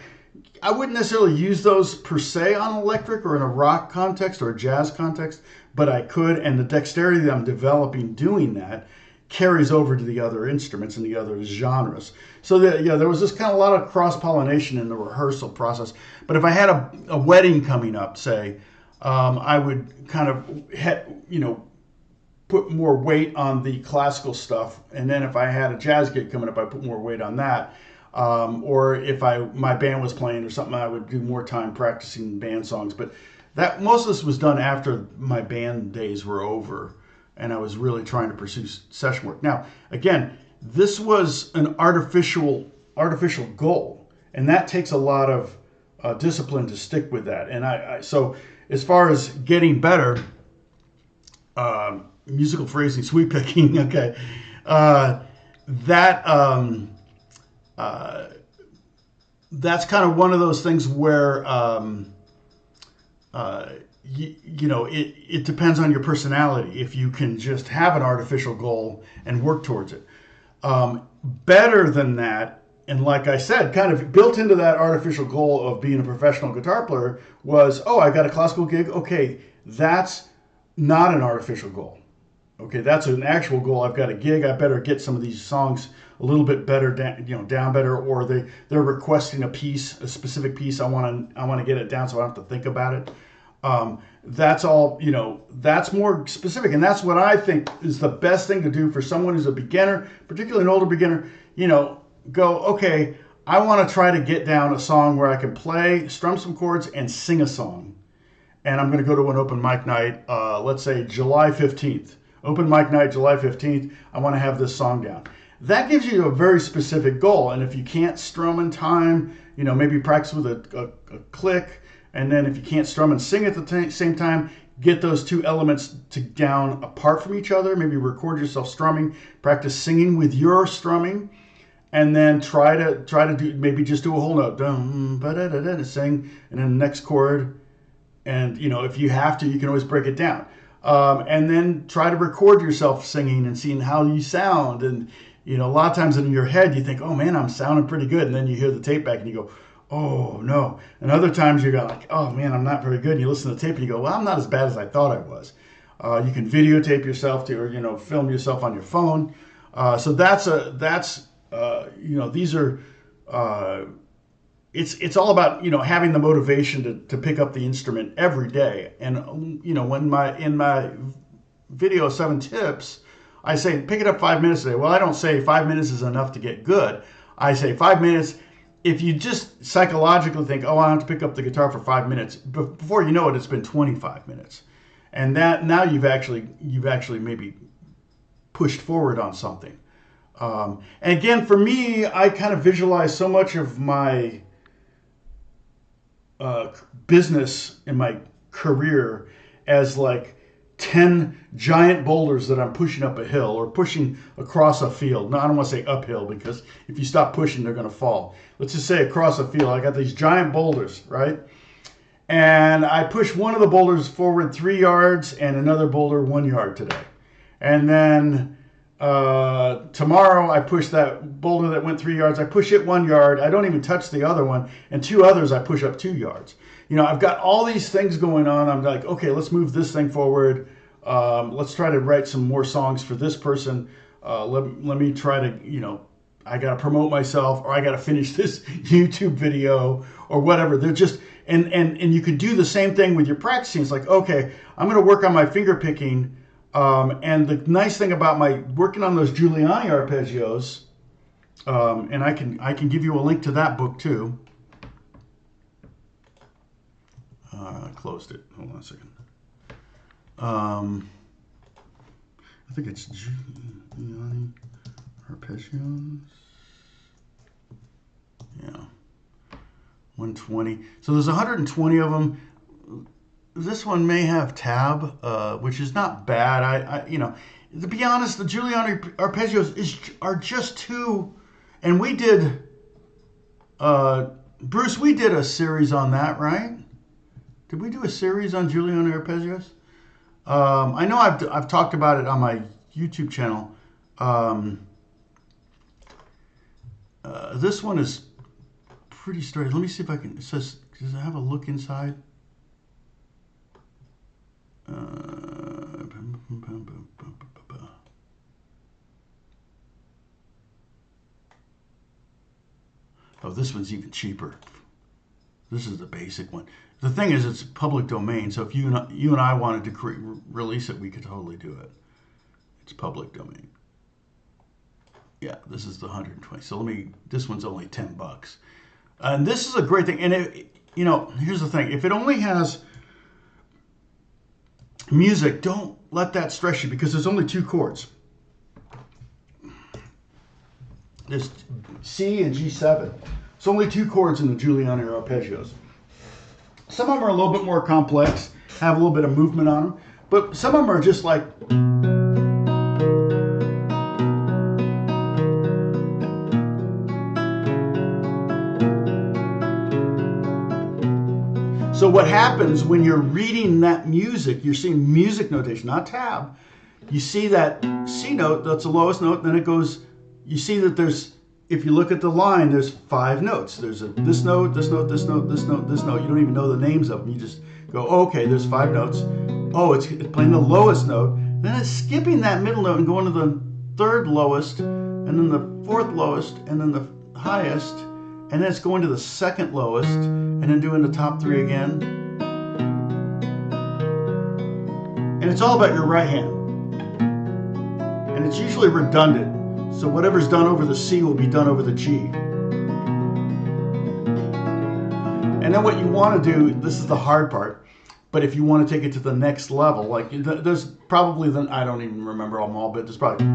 [SPEAKER 1] I wouldn't necessarily use those per se on electric or in a rock context or a jazz context, but I could, and the dexterity that I'm developing doing that carries over to the other instruments and the other genres. So there was this kind of a lot of cross-pollination in the rehearsal process. But if I had a wedding coming up, say, I would kind of, put more weight on the classical stuff. And then if I had a jazz gig coming up, I put more weight on that. Or if my band was playing or something, I would do more time practicing band songs. But most of this was done after my band days were over, and I was really trying to pursue session work. Now, again, this was an artificial goal, and that takes a lot of discipline to stick with that. And so as far as getting better, musical phrasing, sweep picking, okay, that's kind of one of those things where it depends on your personality if you can just have an artificial goal and work towards it. Better than that, And like I said, kind of built into that artificial goal of being a professional guitar player was, oh, I got a classical gig. Okay, that's not an artificial goal. Okay, that's an actual goal. I've got a gig. I better get some of these songs a little bit better, down better, or they're requesting a piece, a specific piece. I want to get it down so I don't have to think about it. That's all, that's more specific, and that's what I think is the best thing to do for someone who's a beginner, particularly an older beginner. Go, okay, I want to try to get down a song where I can play, strum some chords, and sing a song. And I'm going to go to an open mic night, let's say July 15th. Open mic night, July 15th. I want to have this song down. That gives you a very specific goal. And if you can't strum in time, maybe practice with a click. And then if you can't strum and sing at the same time, get those two elements down apart from each other. Maybe record yourself strumming, practice singing with your strumming. And then try to do, maybe just do a whole note, dum, ba-da-da-da, sing, and then the next chord. And, if you have to, you can always break it down. And then try to record yourself singing and seeing how you sound. And, a lot of times in your head, you think, oh man, I'm sounding pretty good. And then you hear the tape back and you go, oh no. And other times you go like, oh man, I'm not very good. And you listen to the tape and you go, well, I'm not as bad as I thought I was. You can videotape yourself or, film yourself on your phone. So these are, it's all about, having the motivation to pick up the instrument every day. And, in my video 7 tips, I say, pick it up 5 minutes a day. Well, I don't say 5 minutes is enough to get good. I say 5 minutes. If you just psychologically think, oh, I have to pick up the guitar for 5 minutes, before you know it, it's been 25 minutes. And that now you've actually maybe pushed forward on something. And again, for me, I kind of visualize so much of my business and my career as like 10 giant boulders that I'm pushing up a hill or pushing across a field. No, I don't want to say uphill, because if you stop pushing, they're going to fall. Let's just say across a field. I got these giant boulders, right? And I push one of the boulders forward 3 yards and another boulder 1 yard today. And then tomorrow I push that boulder that went 3 yards. I push it 1 yard. I don't even touch the other one. And 2 others I push up 2 yards. I've got all these things going on. I'm like, okay, let's move this thing forward. Let's try to write some more songs for this person. Let me try to, I got to promote myself, or I got to finish this YouTube video or whatever. They're just, and you can do the same thing with your practicing. It's like, okay, I'm going to work on my finger picking. And the nice thing about my working on those Giuliani arpeggios, and I can give you a link to that book too. I closed it. Hold on a second. I think it's Giuliani arpeggios. Yeah, 120. So there's 120 of them. This one may have tab, which is not bad. To be honest, the Giuliani arpeggios are just too. And we did, Bruce, we did a series on that, right? Did we do a series on Giuliani arpeggios? I know I've talked about it on my YouTube channel. This one is pretty straight. Let me see if I can. It says, does it have a look inside? Oh, this one's even cheaper. This is the basic one. The thing is, it's public domain, so if you and I wanted to release it, we could totally do it. It's public domain. Yeah, this is the 120. So this one's only $10. And this is a great thing. And here's the thing. If it only has music, don't let that stress you, because there's only 2 chords. There's C and G7. It's only 2 chords in the Giuliani arpeggios. Some of them are a little bit more complex, have a little bit of movement on them, but some of them are just like. So what happens when you're reading that music, you're seeing music notation, not tab. You see that C note, that's the lowest note, then it goes, you see that if you look at the line, there's 5 notes. There's this note, this note, this note, this note, this note. You don't even know the names of them. You just go, oh, okay, there's 5 notes. Oh, it's playing the lowest note. Then it's skipping that middle note and going to the 3rd lowest, and then the 4th lowest, and then the highest, and then it's going to the 2nd lowest, and then doing the top 3 again. And it's all about your right hand. And it's usually redundant. So whatever's done over the C will be done over the G. And then what you want to do, this is the hard part, but if you want to take it to the next level, like there's probably, I don't even remember them all, but there's probably,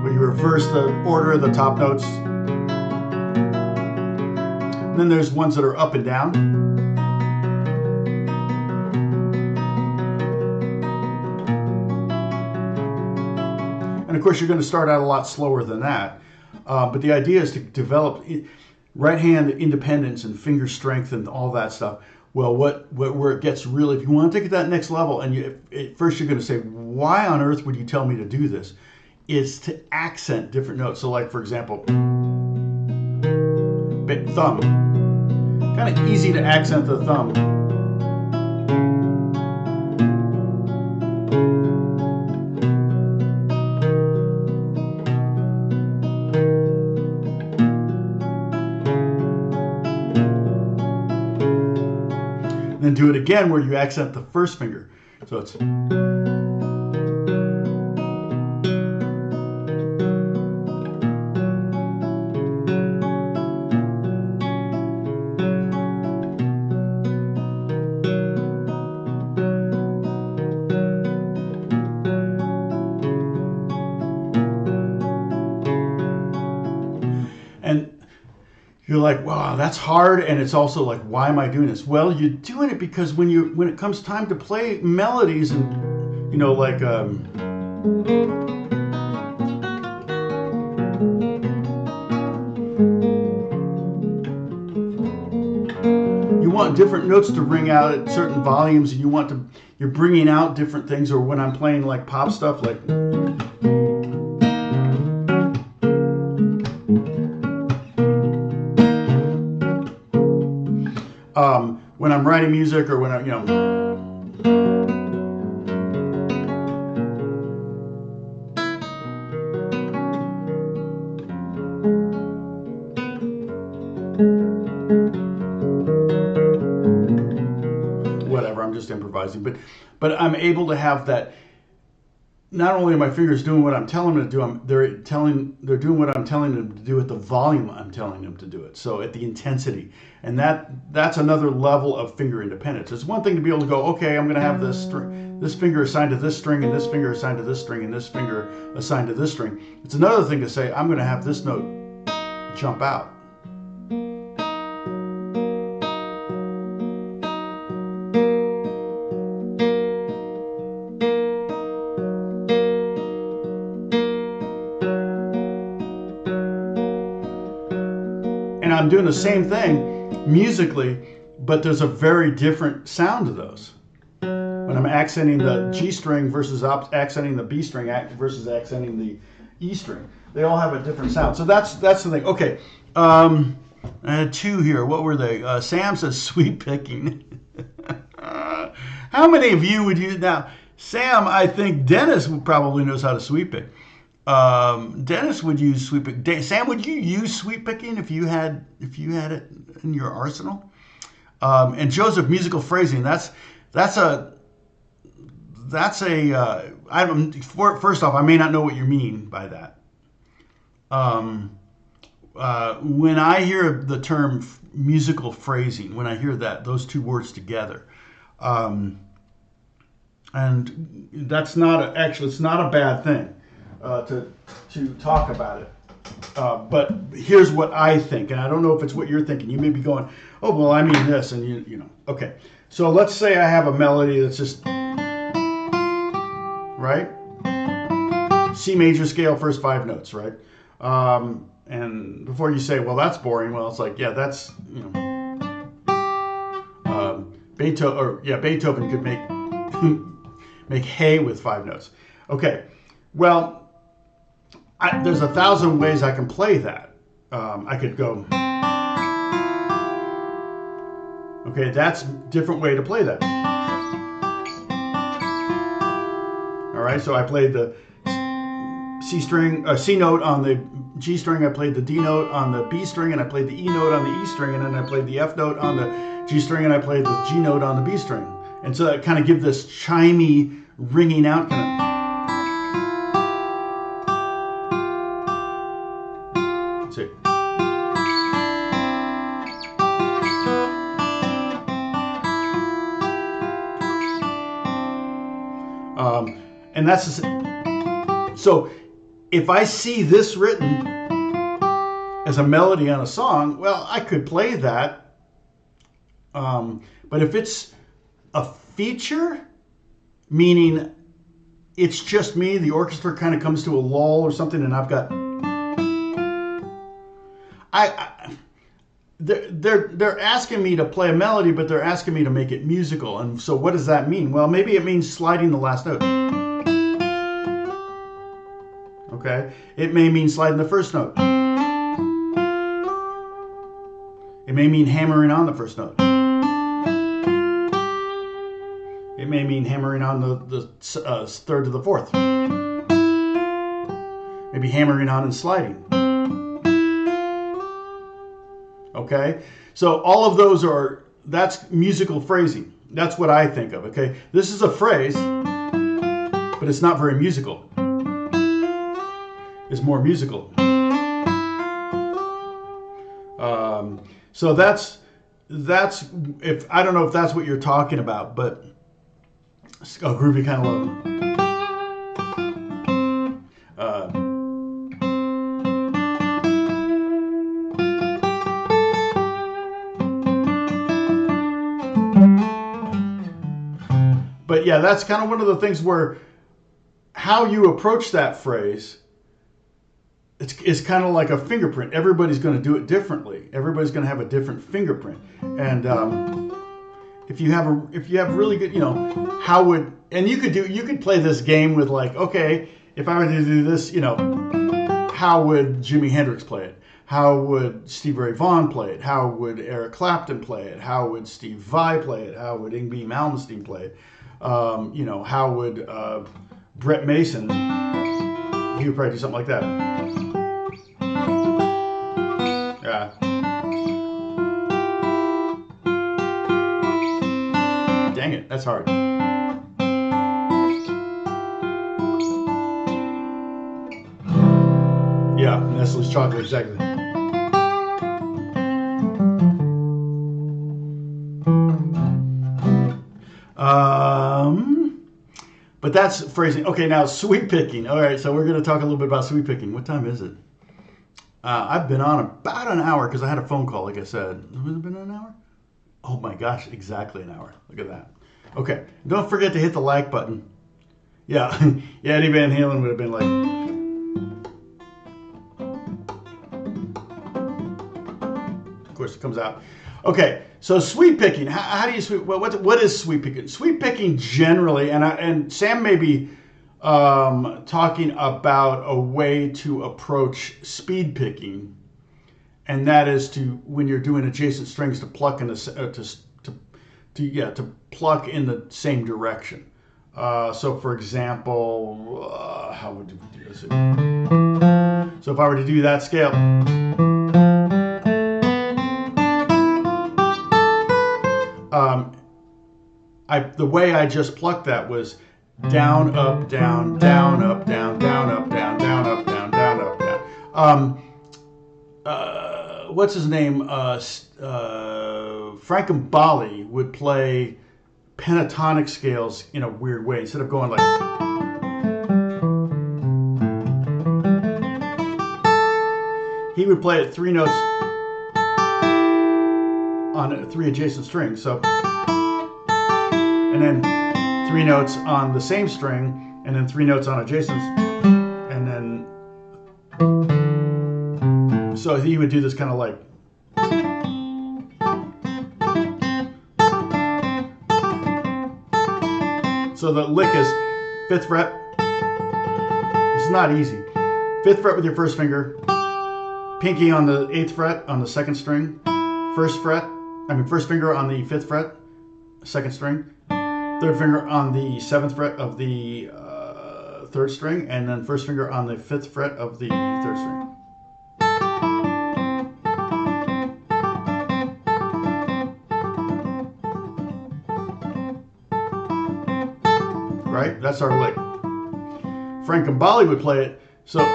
[SPEAKER 1] where you reverse the order of the top notes. And then there's ones that are up and down. And of course, you're going to start out a lot slower than that. But the idea is to develop right hand independence and finger strength and all that stuff. Well, where it gets really, if you want to take it to that next level, and first you're going to say, why on earth would you tell me to do this? Is to accent different notes. So like, for example, thumb. Kind of easy to accent the thumb. Then do it again where you accent the first finger. So it's, and you're like, wow, that's hard, and it's also like, why am I doing this? Well, you're doing it because when it comes time to play melodies, and you know, like you want different notes to ring out at certain volumes, and you're bringing out different things. Or when I'm playing like pop stuff, like. When I'm writing music, or when I, whatever, I'm just improvising, but I'm able to have that. Not only are my fingers doing what I'm telling them to do, they're doing what I'm telling them to do at the volume I'm telling them to do it. So at the intensity, and that's another level of finger independence. It's one thing to be able to go, okay, I'm going to have this finger assigned to this string, and this finger assigned to this string, and this finger assigned to this string. It's another thing to say, I'm going to have this note jump out. And I'm doing the same thing musically, but there's a very different sound to those. When I'm accenting the G string versus accenting the B string versus accenting the E string, they all have a different sound. So that's the thing. Okay, I had 2 here. What were they? Sam says sweep picking. How many of you would use now? Sam, I think Dennis probably knows how to sweep pick. Dennis would use sweep pick. Sam, would you use sweep picking if you had it in your arsenal? And Joseph, musical phrasing. That's a. First off, I may not know what you mean by that. When I hear the term musical phrasing, when I hear those 2 words together, and that's it's not a bad thing. To talk about it. But here's what I think, and I don't know if it's what you're thinking. You may be going, oh, well, I mean this, and you know. Okay, so let's say I have a melody that's just, right? C major scale, first 5 notes, right? And before you say, well, that's boring, well, it's like, yeah, that's, Beethoven could make hay with 5 notes. Okay, well, There's 1,000 ways I can play that. I could go, okay, that's a different way to play that. All right, so I played the C string, C note on the G string, I played the D note on the B string, and I played the E note on the E string, and then I played the F note on the G string, and I played the G note on the B string. And so that kind of gives this chimey, ringing out kind of. Let's see. And that's so. If I see this written as a melody on a song, well, I could play that. But if it's a feature, meaning it's just me, the orchestra kind of comes to a lull or something, and I've got, they're asking me to play a melody, but they're asking me to make it musical. And so what does that mean? Well, maybe it means sliding the last note. Okay, it may mean sliding the first note. It may mean hammering on the first note. It may mean hammering on the third to the fourth. Maybe hammering on and sliding. Okay, so all of those that's musical phrasing. That's what I think of. Okay, this is a phrase, but it's not very musical. Is more musical. So that's if I don't know if that's what you're talking about, but a groovy kind of love. But yeah, that's kind of one of the things where how you approach that phrase. It's kind of like a fingerprint. Everybody's going to do it differently. Everybody's going to have a different fingerprint. And if you have really good, how would, and you could play this game with like, okay, if I were to do this, how would Jimi Hendrix play it? How would Stevie Ray Vaughan play it? How would Eric Clapton play it? How would Steve Vai play it? How would Yngwie Malmsteen play it? How would Brett Mason? He would probably do something like that. Yeah. Dang it, that's hard. Yeah, Nestle's chocolate, exactly. But that's phrasing. Okay, now sweep picking. All right, so we're going to talk a little bit about sweep picking. What time is it? I've been on about an hour because I had a phone call, like I said. Has it been an hour? Oh my gosh, exactly an hour. Look at that. Okay, don't forget to hit the like button. Yeah, yeah, Eddie Van Halen would have been like... Of course, it comes out. Okay, so sweep picking. How do you sweep? Well, what is sweep picking? Sweep picking generally, and Sam may be talking about a way to approach speed picking, and that is to when you're doing adjacent strings to pluck in the to pluck in the same direction. So, for example, how would you do this? So, if I were to do that scale. The way I just plucked that was down, up, down, down, up, down, down, up, down, down, up, down, down, up, down. What's his name? Frankenbali would play pentatonic scales in a weird way. Instead of going like... He would play it 3 notes on 3 adjacent strings. So... and then 3 notes on the same string, and then 3 notes on adjacents, and then so he would do this kind of like so the lick is 5th fret. It's not easy. fifth fret with your first finger, pinky on the 8th fret on the 2nd string, first finger on the 5th fret, 2nd string, 3rd finger on the 7th fret of the 3rd string, and then first finger on the 5th fret of the 3rd string. Right? That's our lick. Frank Gambale would play it, so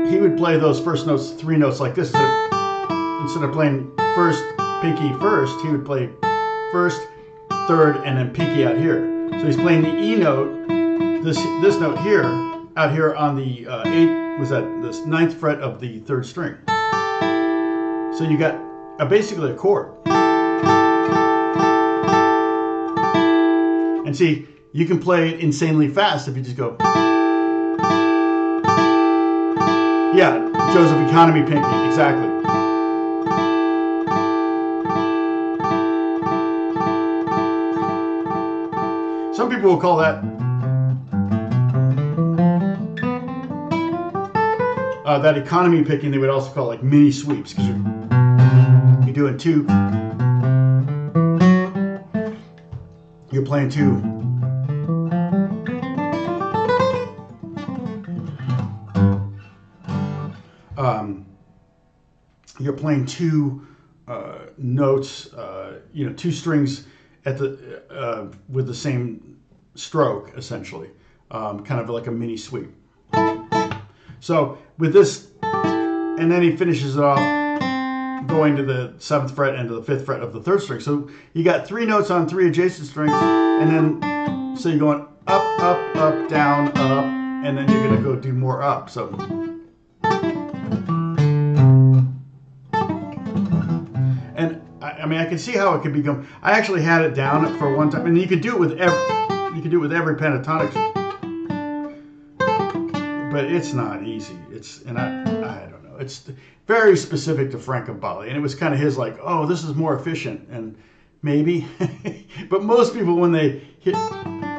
[SPEAKER 1] he would play those first notes, 3 notes like this. Instead of playing first, pinky first, he would play first, 3rd, and then pinky out here. So he's playing the E note, this note here, out here on the 9th fret of the 3rd string. So you got basically a chord. And see, you can play it insanely fast if you just go. Yeah, Joseph Economy pinky, exactly. Some people will call that that economy picking. They would also call it like mini sweeps because you're doing 2. You're playing 2. You're playing 2 notes, 2 strings at the with the same stroke, essentially, kind of like a mini sweep. So with this, and then he finishes it off going to the 7th fret and to the 5th fret of the 3rd string. So you got 3 notes on 3 adjacent strings, and then so you're going up, up, up, down, up, and then you're going to go do more up. So. And I mean, I can see how it could become. I actually had it down for one time, and you could do it with every pentatonic, but it's not easy. I don't know. It's very specific to Frank Gambale, and it was kind of his like, oh, this is more efficient, and maybe, but most people when they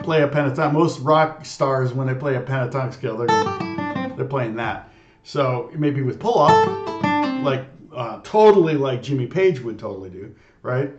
[SPEAKER 1] play a pentatonic, most rock stars when they play a pentatonic scale, they're playing that. So maybe with pull off, like. Totally like Jimmy Page would totally do, right?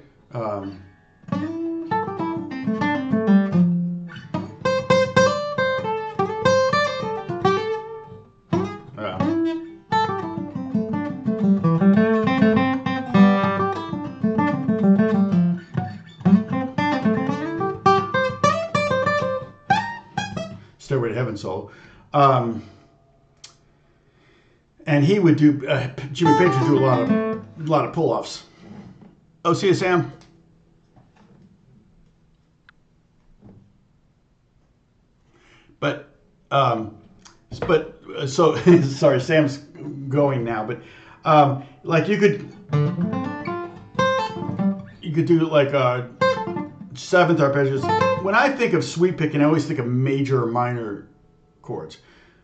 [SPEAKER 1] Stairway to Heaven solo. And he would do, Jimmy Page would do a lot of pull-offs. Oh, see you, Sam. But so sorry, Sam's going now. But like you could do like 7th arpeggios. When I think of sweep picking, I always think of major or minor chords.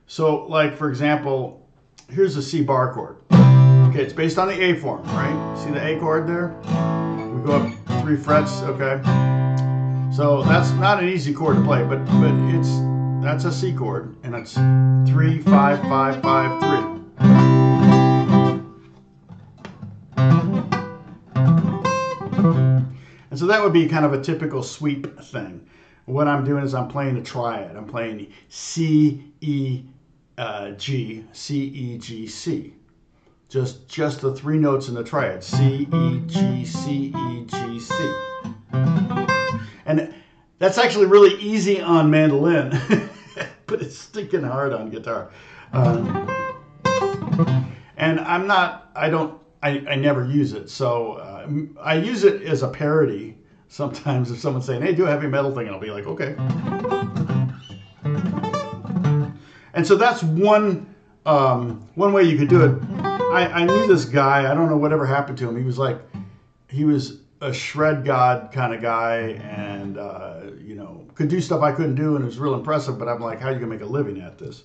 [SPEAKER 1] So like for example. Here's a C bar chord. Okay, it's based on the A form, right? See the A chord there? We go up 3 frets, okay? So that's not an easy chord to play, but that's a C chord, and it's 3, 5, 5, 5, 3. And so that would be kind of a typical sweep thing. What I'm doing is I'm playing a triad. I'm playing C, E, G, C, E, G, C. Just the 3 notes in the triad. C, E, G, C, E, G, C. And that's actually really easy on mandolin, but it's stinking hard on guitar. And I never use it. So I use it as a parody sometimes if someone's saying, hey, do a heavy metal thing, and I'll be like, okay. And so that's one way you could do it. I knew this guy. I don't know whatever happened to him. He was a shred god kind of guy, and could do stuff I couldn't do, and it was real impressive. But I'm like, how are you gonna make a living at this?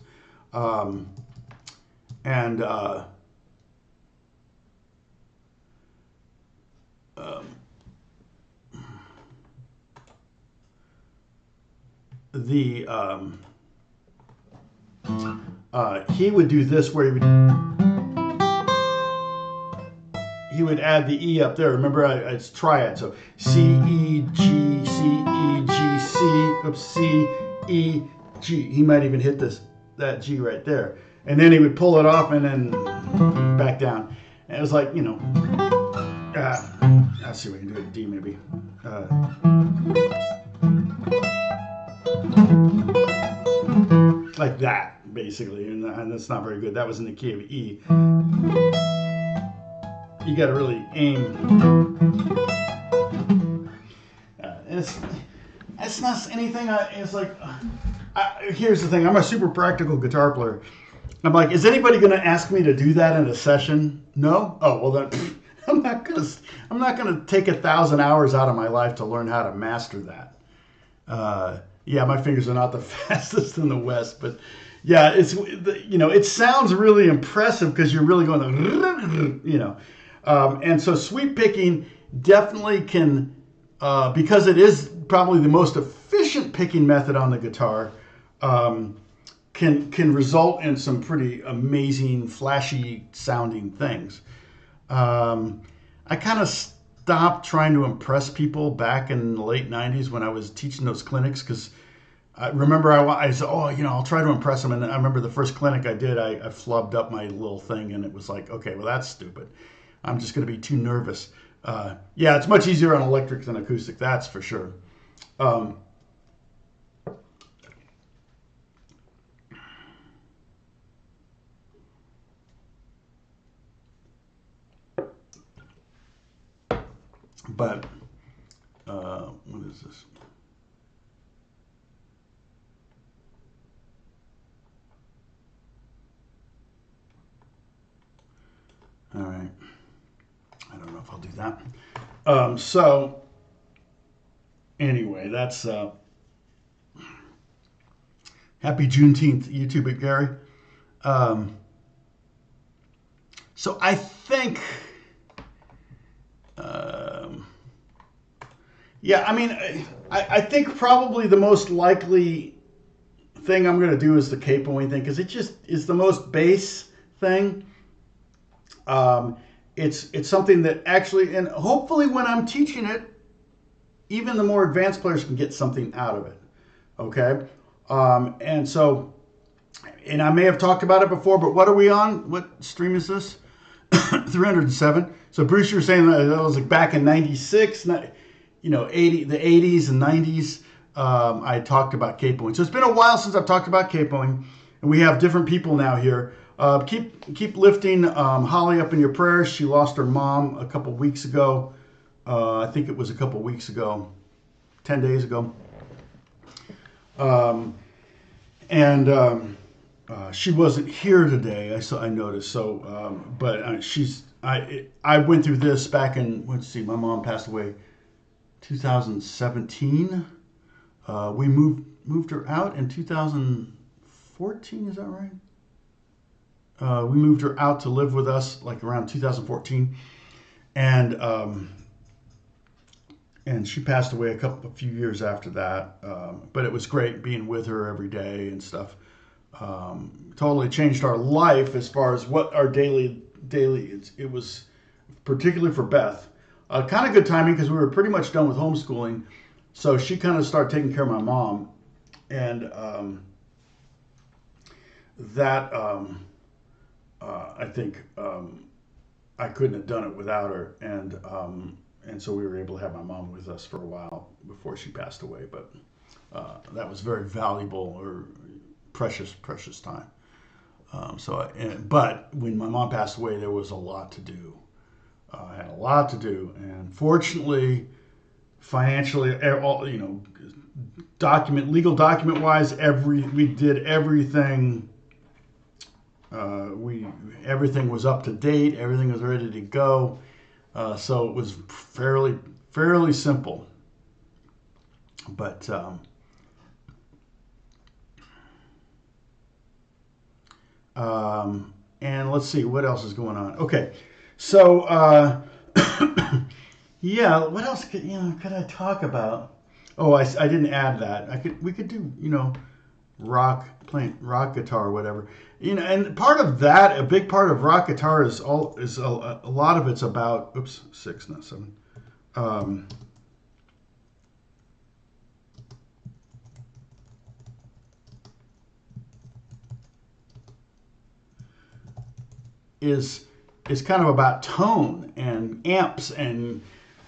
[SPEAKER 1] he would do this where he would add the E up there. Remember, it's triad. So C, E, G, C, E, G, C, oops, C, E, G. He might even hit that G right there. And then he would pull it off and then back down. And it was like, let's see if we can do it D maybe. Like that, basically. And that's not very good. That was in the key of E. You got to really aim. It's not anything. It's like, here's the thing. I'm a super practical guitar player. I'm like, is anybody going to ask me to do that in a session? No. Oh well, then I'm not gonna take 1,000 hours out of my life to learn how to master that. Yeah, my fingers are not the fastest in the West, but yeah, it sounds really impressive because you're really going to, and so sweep picking definitely can, because it is probably the most efficient picking method on the guitar, can result in some pretty amazing, flashy sounding things. I kind of stopped trying to impress people back in the late 90s when I was teaching those clinics, because I remember I said, I'll try to impress them. And I remember the first clinic I did, I flubbed up my little thing, and it was like, okay, well, that's stupid. I'm just going to be too nervous. Yeah, it's much easier on electric than acoustic, that's for sure. But what is this? All right. I don't know if I'll do that. So anyway, that's happy Juneteenth, YouTube at Gary. So I think, yeah, I mean, I think probably the most likely thing I'm going to do is the capoing thing, because it just is the most base thing. It's something that actually, and hopefully when I'm teaching it, even the more advanced players can get something out of it. Okay. And so, and I may have talked about it before, but what are we on? What stream is this? 307. So Bruce, you're saying that was like back in 96, the 80s and 90s. I talked about capoing. So it's been a while since I've talked about capoing, and we have different people now here. Keep lifting Holly up in your prayers. She lost her mom a couple weeks ago. I think it was a couple weeks ago, 10 days ago. She wasn't here today. I noticed. So, but I went through this back in, let's see, my mom passed away 2017. We moved her out in 2014. Is that right? We moved her out to live with us like around 2014, and she passed away a few years after that. But it was great being with her every day and stuff. Totally changed our life as far as what our daily. It was particularly for Beth, kind of good timing because we were pretty much done with homeschooling, so she kind of started taking care of my mom, and that. I think I couldn't have done it without her, and so we were able to have my mom with us for a while before she passed away. But that was very valuable or precious time. But when my mom passed away, there was a lot to do. I had a lot to do, and fortunately, financially, legal document wise, we did everything. Everything was up to date. Everything was ready to go. So it was fairly simple. But and let's see what else is going on. Okay, so yeah, what else could I talk about? Oh, I didn't add that. We could do playing rock guitar or whatever. And part of that, a big part of rock guitar is a lot of it's about, oops, 6, not 7. Um, is is kind of about tone and amps and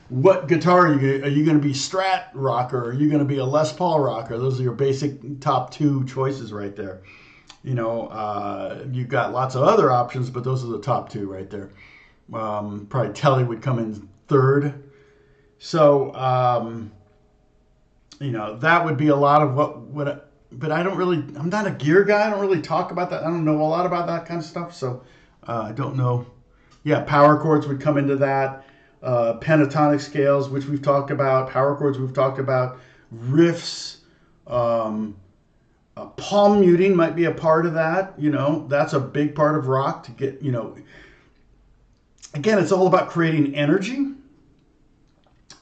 [SPEAKER 1] what guitar are you going to be Strat rocker? Are you going to be a Les Paul rocker? Those are your basic top two choices right there. You've got lots of other options, but those are the top two right there. Probably Telly would come in third. So, that would be a lot of but I don't really, I'm not a gear guy. I don't really talk about that. I don't know a lot about that kind of stuff. So I don't know. Yeah, power chords would come into that. Pentatonic scales, which we've talked about. Power chords we've talked about. Riffs. Palm muting might be a part of that. That's a big part of rock to get, again, it's all about creating energy.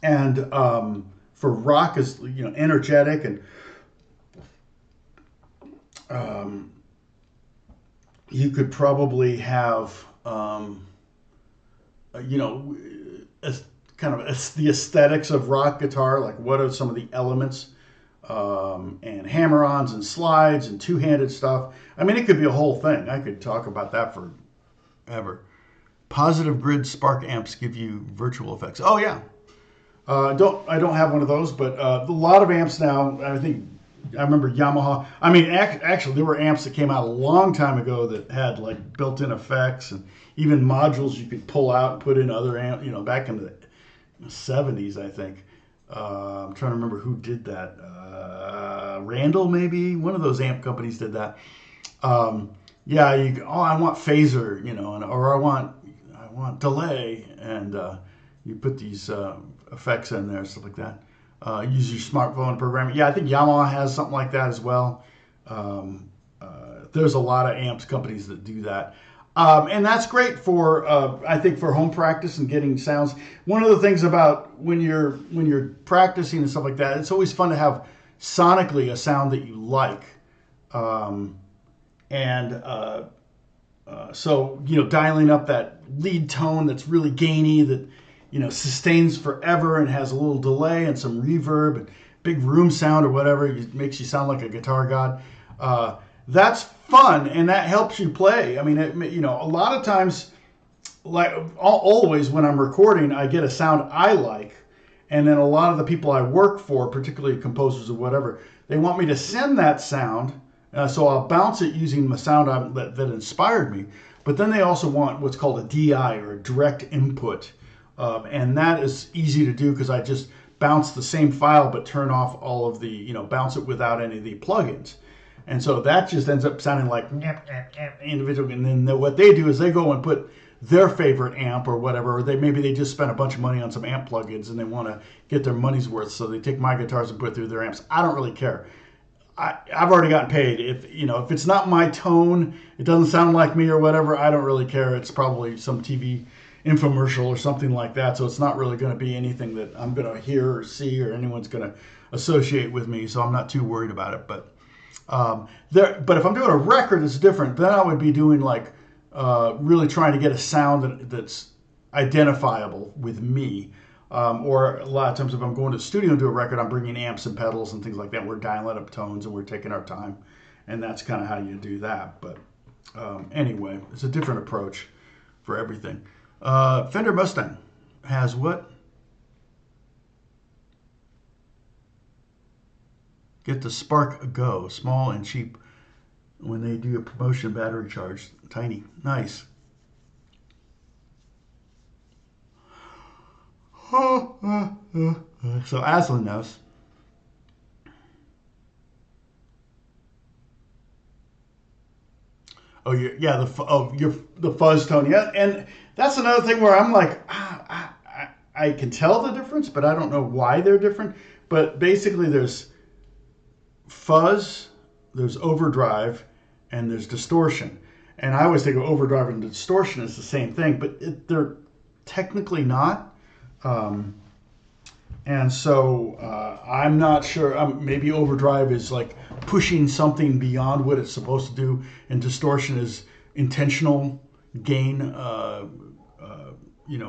[SPEAKER 1] And for rock is, energetic and you could probably have, kind of the aesthetics of rock guitar, like what are some of the elements, and hammer-ons and slides and two-handed stuff. I mean, it could be a whole thing. I could talk about that forever. Positive grid spark amps give you virtual effects. Oh yeah, I don't have one of those, but a lot of amps now. I remember Yamaha. I mean, actually, there were amps that came out a long time ago that had like built-in effects and even modules you could pull out and put in other amp. Back in the 70s, I think. I'm trying to remember who did that. Randall, maybe one of those amp companies did that. Yeah, I want phaser, or I want delay, and you put these effects in there, stuff like that. Use your smartphone programming. Yeah, I think Yamaha has something like that as well. There's a lot of amps companies that do that. And that's great for, I think, for home practice and getting sounds. One of the things about when you're practicing and stuff like that, it's always fun to have sonically a sound that you like. So, dialing up that lead tone that's really gainy, that, sustains forever and has a little delay and some reverb and big room sound or whatever, it makes you sound like a guitar god. That's fun, and that helps you play. I mean, a lot of times, like always when I'm recording, I get a sound I like, and then a lot of the people I work for, particularly composers or whatever, they want me to send that sound, so I'll bounce it using the sound that inspired me. But then they also want what's called a DI, or a direct input, and that is easy to do because I just bounce the same file but turn off all of the, bounce it without any of the plugins. And so that just ends up sounding like individual. And then what they do is they go and put their favorite amp or whatever, or maybe they just spent a bunch of money on some amp plugins and they want to get their money's worth. So they take my guitars and put it through their amps. I don't really care. I've already gotten paid. If it's not my tone, it doesn't sound like me or whatever, I don't really care. It's probably some TV infomercial or something like that. So it's not really going to be anything that I'm going to hear or see or anyone's going to associate with me. So I'm not too worried about it. But if I'm doing a record that's different, then I would be doing like really trying to get a sound that's identifiable with me. Or a lot of times if I'm going to the studio and do a record, I'm bringing amps and pedals and things like that. We're dialing up tones and we're taking our time. And that's kind of how you do that. But anyway, it's a different approach for everything. Fender Mustang has what? Get the Spark Go, small and cheap. When they do a promotion, battery charge, tiny, nice. So Aslan knows. Oh, yeah, the fuzz tone, yeah, and that's another thing where I'm like, I can tell the difference, but I don't know why they're different. But basically, there's fuzz, there's overdrive, and there's distortion. And I always think of overdrive and distortion as the same thing, but they're technically not. And so I'm not sure. Maybe overdrive is like pushing something beyond what it's supposed to do, and distortion is intentional gain,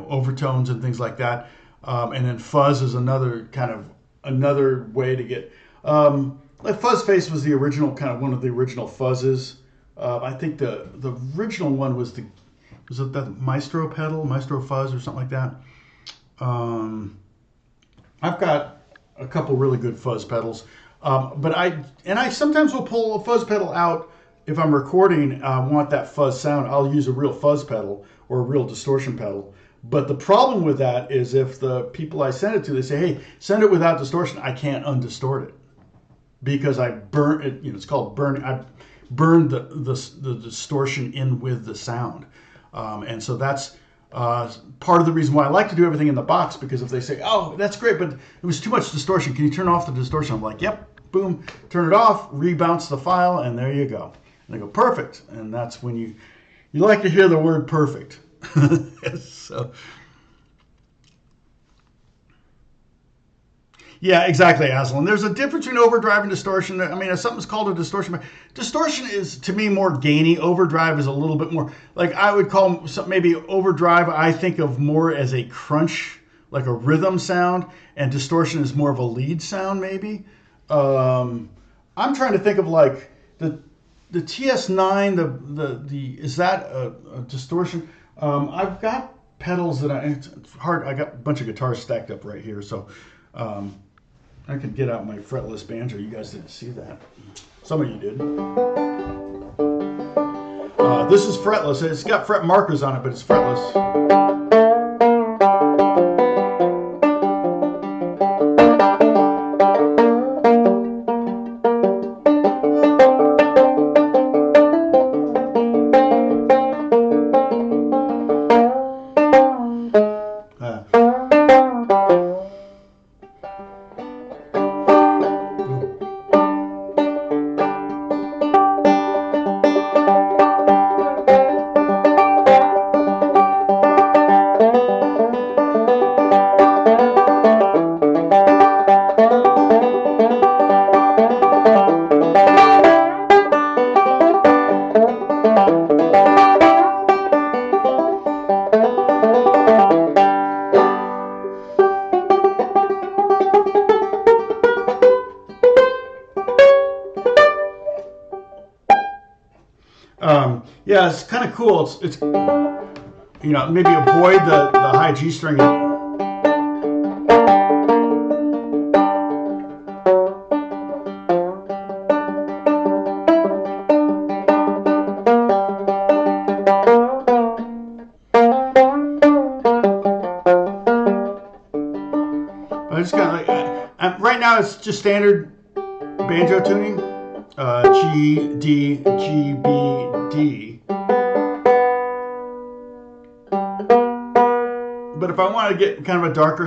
[SPEAKER 1] overtones and things like that. And then fuzz is another kind of another way to get. Like fuzz face was the original kind of one of the original fuzzes. I think the original one was it that Maestro pedal, Maestro fuzz or something like that. Um, I've got a couple really good fuzz pedals, but I sometimes will pull a fuzz pedal out if I'm recording. I want that fuzz sound. I'll use a real fuzz pedal or a real distortion pedal. But the problem with that is if the people I send it to, they say, "Hey, send it without distortion," I can't undistort it because I burn it. It's called burning. I burned the distortion in with the sound, and so that's part of the reason why I like to do everything in the box, because if they say, "Oh, that's great, but it was too much distortion. Can you turn off the distortion?" I'm like, "Yep, boom, turn it off, rebounce the file, and there you go." And they go, "Perfect." And that's when you like to hear the word perfect. So yeah, exactly, Aslan. There's a difference between overdrive and distortion. I mean, if something's called a distortion, but distortion is to me more gainy. Overdrive is a little bit more like I would call maybe overdrive. I think of more as a crunch, like a rhythm sound, and distortion is more of a lead sound, maybe. I'm trying to think of like the TS9. The is that a distortion? I've got pedals that it's hard. I got a bunch of guitars stacked up right here, so. Um, I could get out my fretless banjo. You guys didn't see that. Some of you did. This is fretless. It's got fret markers on it, but it's fretless. Yeah, it's kind of cool. It's maybe avoid the high G string. I just kind of like right now it's just standard banjo tuning, G D G B D. But if I want to get kind of a darker,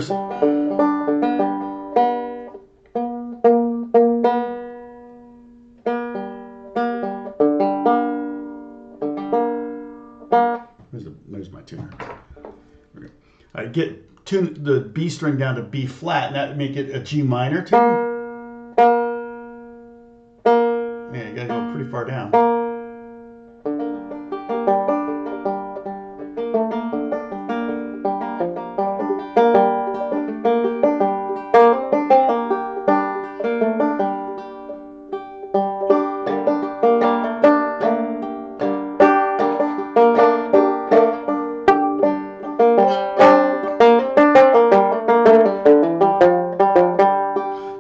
[SPEAKER 1] there's my tuner. I get tune the B string down to B flat, and that would make it a G minor tune. Man, you gotta go pretty far down.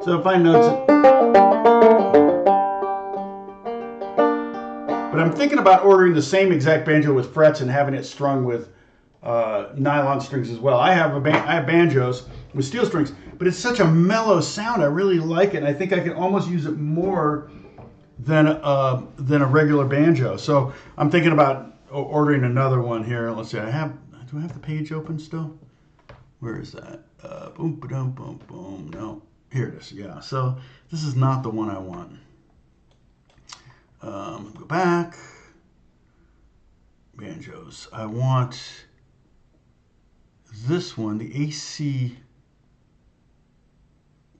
[SPEAKER 1] So if I notes it, but I'm thinking about ordering the same exact banjo with frets and having it strung with nylon strings as well. I have banjos with steel strings, but it's such a mellow sound. I really like it, and I think I can almost use it more than a regular banjo. So I'm thinking about ordering another one here. Let's see. Do I have the page open still? Where is that? Boom, boom, boom, boom. No, here it is. Yeah. So this is not the one I want. Go back. Banjos. I want this one, the AC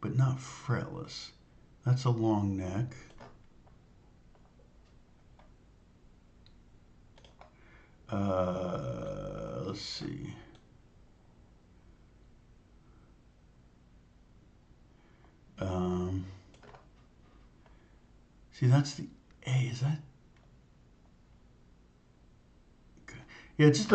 [SPEAKER 1] but not fretless. That's a long neck. Let's see. See, that's the A. Is that? Okay. Yeah, it's just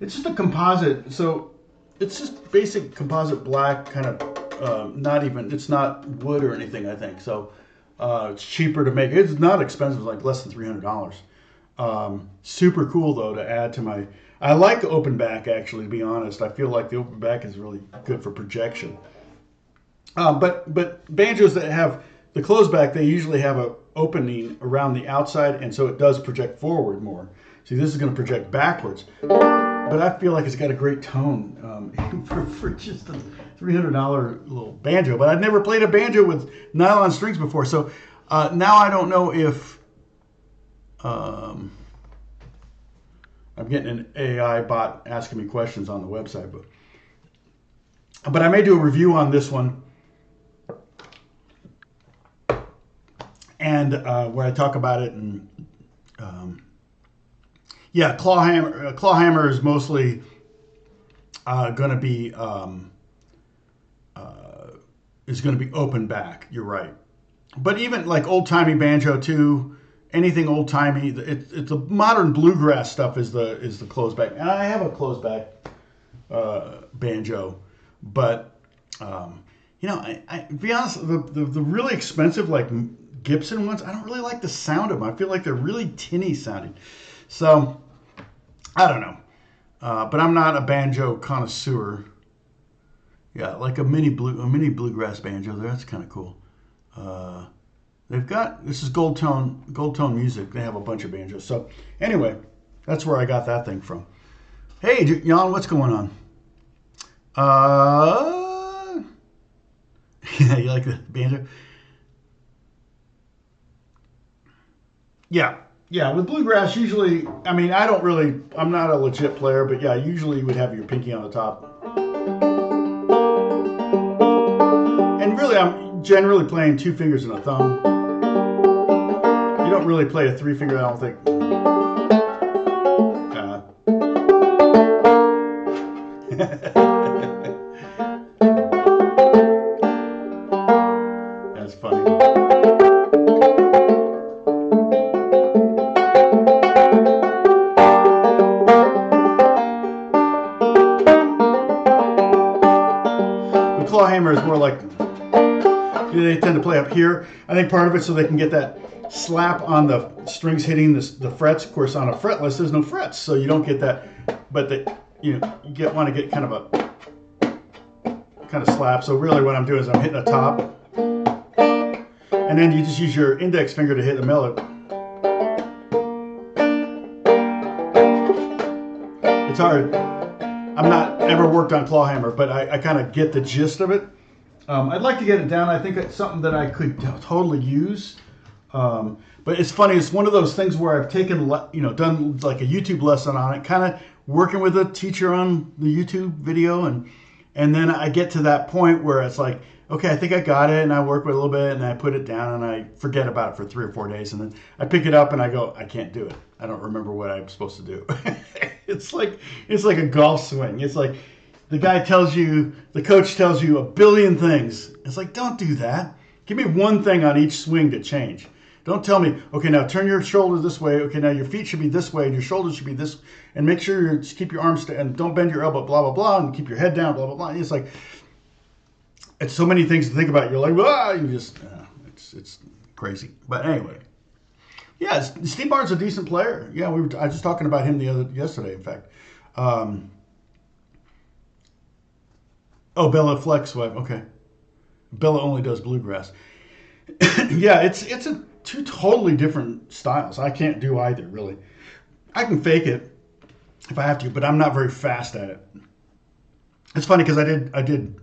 [SPEAKER 1] it's just a composite. So it's just basic composite black kind of. Not even. It's not wood or anything. I think so. It's cheaper to make. It's not expensive. It's like less than $300. Super cool though to add to my. I like the open back actually. To be honest, I feel like the open back is really good for projection. But banjos that have the closed back, they usually have a opening around the outside, and so it does project forward more. See, this is going to project backwards, but I feel like it's got a great tone for just a $300 little banjo. But I've never played a banjo with nylon strings before, so now I don't know if I'm getting an AI bot asking me questions on the website, but I may do a review on this one. And where I talk about it, and yeah, claw hammer is mostly going to be open back. You're right, but even like old timey banjo too, anything old timey, it's the modern bluegrass stuff is the closed back, and I have a closed back banjo, but you know, I to be honest, the really expensive like Gibson ones, I don't really like the sound of them. I feel like they're really tinny sounding. So, I don't know. But I'm not a banjo connoisseur. Yeah, like a mini bluegrass banjo there. That's kind of cool. They've got, this is Gold Tone Music. They have a bunch of banjos. So, anyway, that's where I got that thing from. Hey, Jan, what's going on? Yeah, you like the banjo? Yeah, with bluegrass, usually, I mean, I'm not a legit player, but yeah, usually you would have your pinky on the top. And really, I'm generally playing 2 fingers and a thumb. You don't really play a 3-finger, I don't think. That's funny. Claw hammer is more like, they tend to play up here. I think part of it so they can get that slap on the strings hitting the frets. Of course, on a fretless, there's no frets, so you don't get that. But you want to get kind of slap. So really, what I'm doing is I'm hitting the top, and then you just use your index finger to hit the melody. It's hard. I'm not ever worked on claw hammer, but I kind of get the gist of it. I'd like to get it down. I think it's something that I could totally use. But it's funny. It's one of those things where I've taken, done like a YouTube lesson on it, kind of working with a teacher on the YouTube video, and then I get to that point where it's like, okay, I think I got it, and I work with it a little bit, and I put it down, and I forget about it for 3 or 4 days, and then I pick it up, and I go, I can't do it. I don't remember what I'm supposed to do. It's like a golf swing. It's like the coach tells you a billion things. It's like, don't do that. Give me one thing on each swing to change. Don't tell me, okay, now turn your shoulder this way. Okay, now your feet should be this way, and your shoulders should be this, and make sure you keep your arms and don't bend your elbow, blah blah blah, and keep your head down, blah blah blah. It's like it's so many things to think about. You're like, you just, it's crazy. But anyway, yeah, Steve Barnes is a decent player. Yeah, I was just talking about him yesterday, in fact. Bella Flex, okay. Bella only does bluegrass. Yeah, it's 2 totally different styles. I can't do either, really. I can fake it if I have to, but I'm not very fast at it. It's funny because I did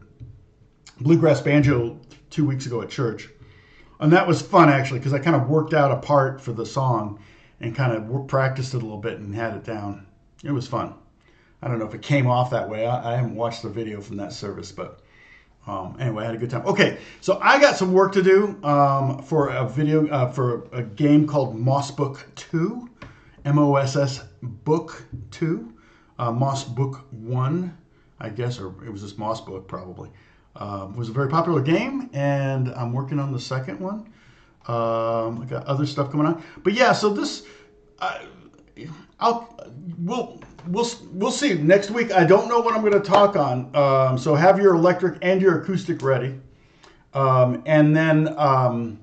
[SPEAKER 1] bluegrass banjo 2 weeks ago at church, and that was fun actually because I kind of worked out a part for the song and kind of practiced it a little bit and had it down. It was fun. I don't know if it came off that way. I haven't watched the video from that service, but Anyway, I had a good time. Okay, so I got some work to do for a video for a game called Moss Book 2, MOSS Book 2, Moss Book 1, I guess, or it was just Moss Book probably. It was a very popular game, and I'm working on the second one. I got other stuff going on, but yeah. So this, I'll we'll see next week. I don't know what I'm going to talk on. So have your electric and your acoustic ready. And then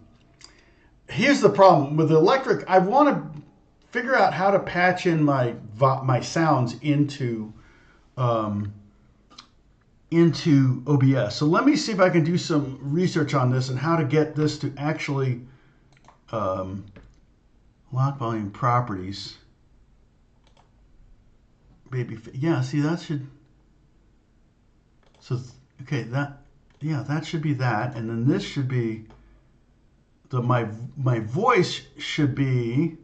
[SPEAKER 1] here's the problem with the electric. I want to figure out how to patch in my sounds into OBS. So let me see if I can do some research on this and how to get this to actually lock volume properties. Baby, yeah, see that should, so, okay, that, yeah, that should be that. And then this should be, my voice should be,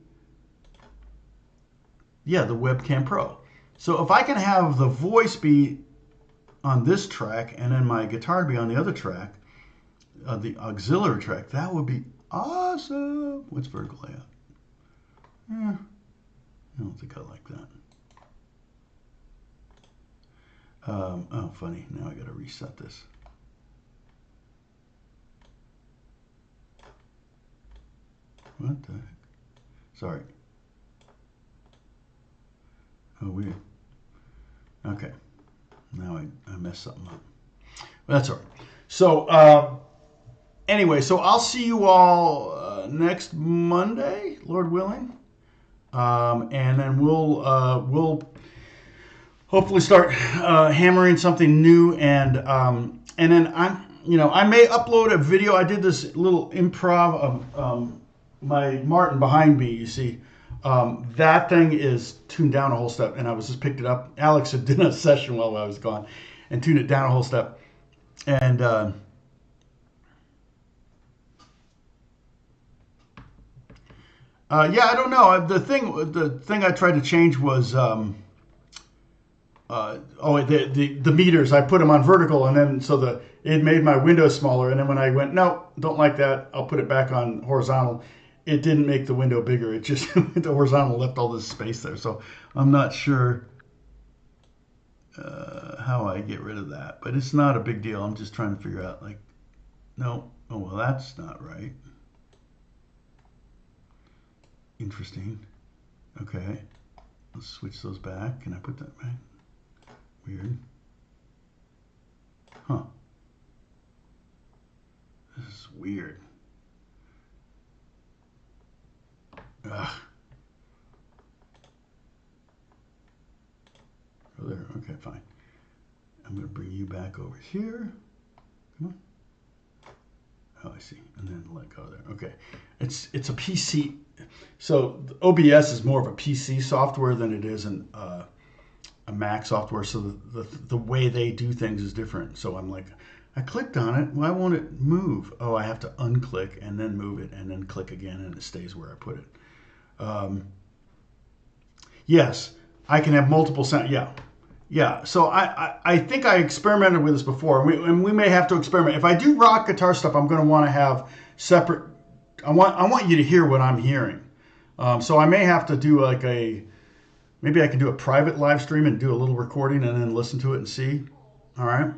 [SPEAKER 1] yeah, the Webcam Pro. So if I can have the voice be on this track and then my guitar be on the other track, the auxiliary track, that would be awesome. What's vertical layout? I don't think I like that. Oh, funny. Now I got to reset this. What the heck? Sorry. Oh, weird. Okay. Now I messed something up. But that's all right. So, anyway, so I'll see you all next Monday, Lord willing. And then we'll hopefully start hammering something new, and then I may upload a video. I did this little improv of my Martin behind me. You see, that thing is tuned down a whole step, and I was just picked it up. Alex had done a session while I was gone, and tuned it down a whole step, and yeah, I don't know. The thing I tried to change was. The meters, I put them on vertical, and then so it made my window smaller, and then when I went, no, don't like that, I'll put it back on horizontal, it didn't make the window bigger. It just the horizontal left all this space there. So I'm not sure how I get rid of that, but it's not a big deal. I'm just trying to figure out, like, no, oh well, that's not right. Interesting. Okay, let's switch those back. Can I put that back? Weird. Huh. This is weird. Ugh. Oh, there. Okay, fine. I'm going to bring you back over here. Come on. Oh, I see. And then let go there. Okay. It's a PC. So OBS is more of a PC software than it is a Mac software, so the way they do things is different. So I'm like, I clicked on it, why won't it move? Oh, I have to unclick and then move it and then click again, and it stays where I put it. Yes, I can have multiple sound. Yeah. So I think I experimented with this before, and we may have to experiment. If I do rock guitar stuff, I'm going to want to have separate. I want you to hear what I'm hearing. So I may have to do like maybe I can do a private live stream and do a little recording and then listen to it and see. All right.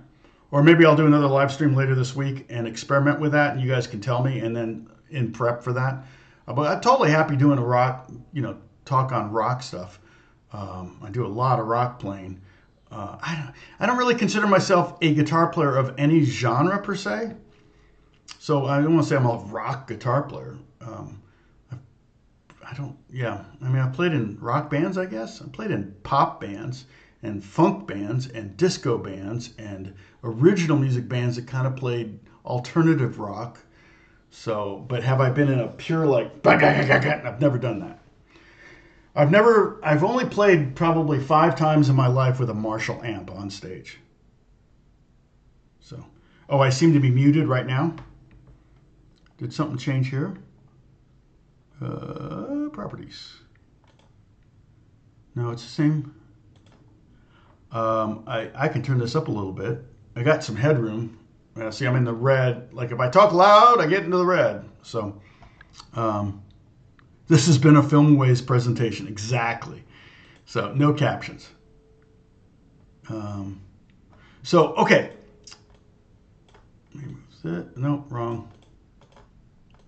[SPEAKER 1] Or maybe I'll do another live stream later this week and experiment with that, and you guys can tell me, and then in prep for that. But I'm totally happy doing a rock, talk on rock stuff. I do a lot of rock playing. I don't really consider myself a guitar player of any genre per se. So I don't want to say I'm a rock guitar player. I played in rock bands, I guess. I played in pop bands and funk bands and disco bands and original music bands that kind of played alternative rock. So, but have I been in a pure I've never done that. I've only played probably 5 times in my life with a Marshall amp on stage. So, I seem to be muted right now. Did something change here? Properties. No, it's the same. I can turn this up a little bit. I got some headroom. See, I'm in the red. Like if I talk loud, I get into the red. So um, this has been a Filmways presentation. Exactly. So no captions. Um, so, okay. No, wrong.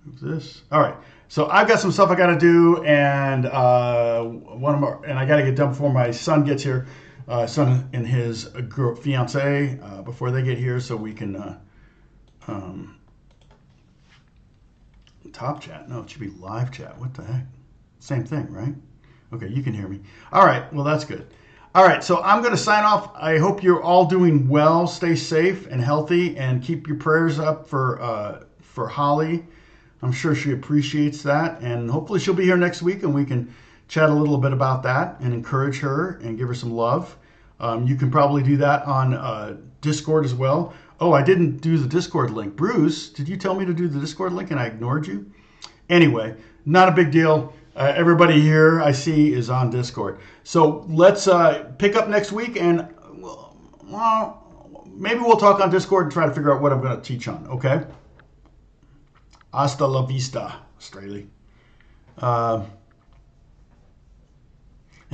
[SPEAKER 1] Move this. All right. So I've got some stuff I got to do, and I got to get done before my son gets here. Son and his fiance before they get here, so we can um, top chat. No, it should be live chat. What the heck? Same thing, right? Okay, you can hear me. All right. Well, that's good. All right, so I'm going to sign off. I hope you're all doing well. Stay safe and healthy, and keep your prayers up for Holly. I'm sure she appreciates that, and hopefully she'll be here next week, and we can chat a little bit about that and encourage her and give her some love. You can probably do that on Discord as well. Oh, I didn't do the Discord link. Bruce, did you tell me to do the Discord link and I ignored you? Anyway, not a big deal. Everybody here I see is on Discord. So let's pick up next week, and maybe we'll talk on Discord and try to figure out what I'm going to teach on, okay? Hasta la vista, Strahle.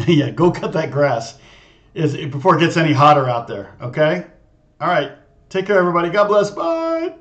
[SPEAKER 1] Yeah, go cut that grass before it gets any hotter out there, okay? All right. Take care, everybody. God bless. Bye.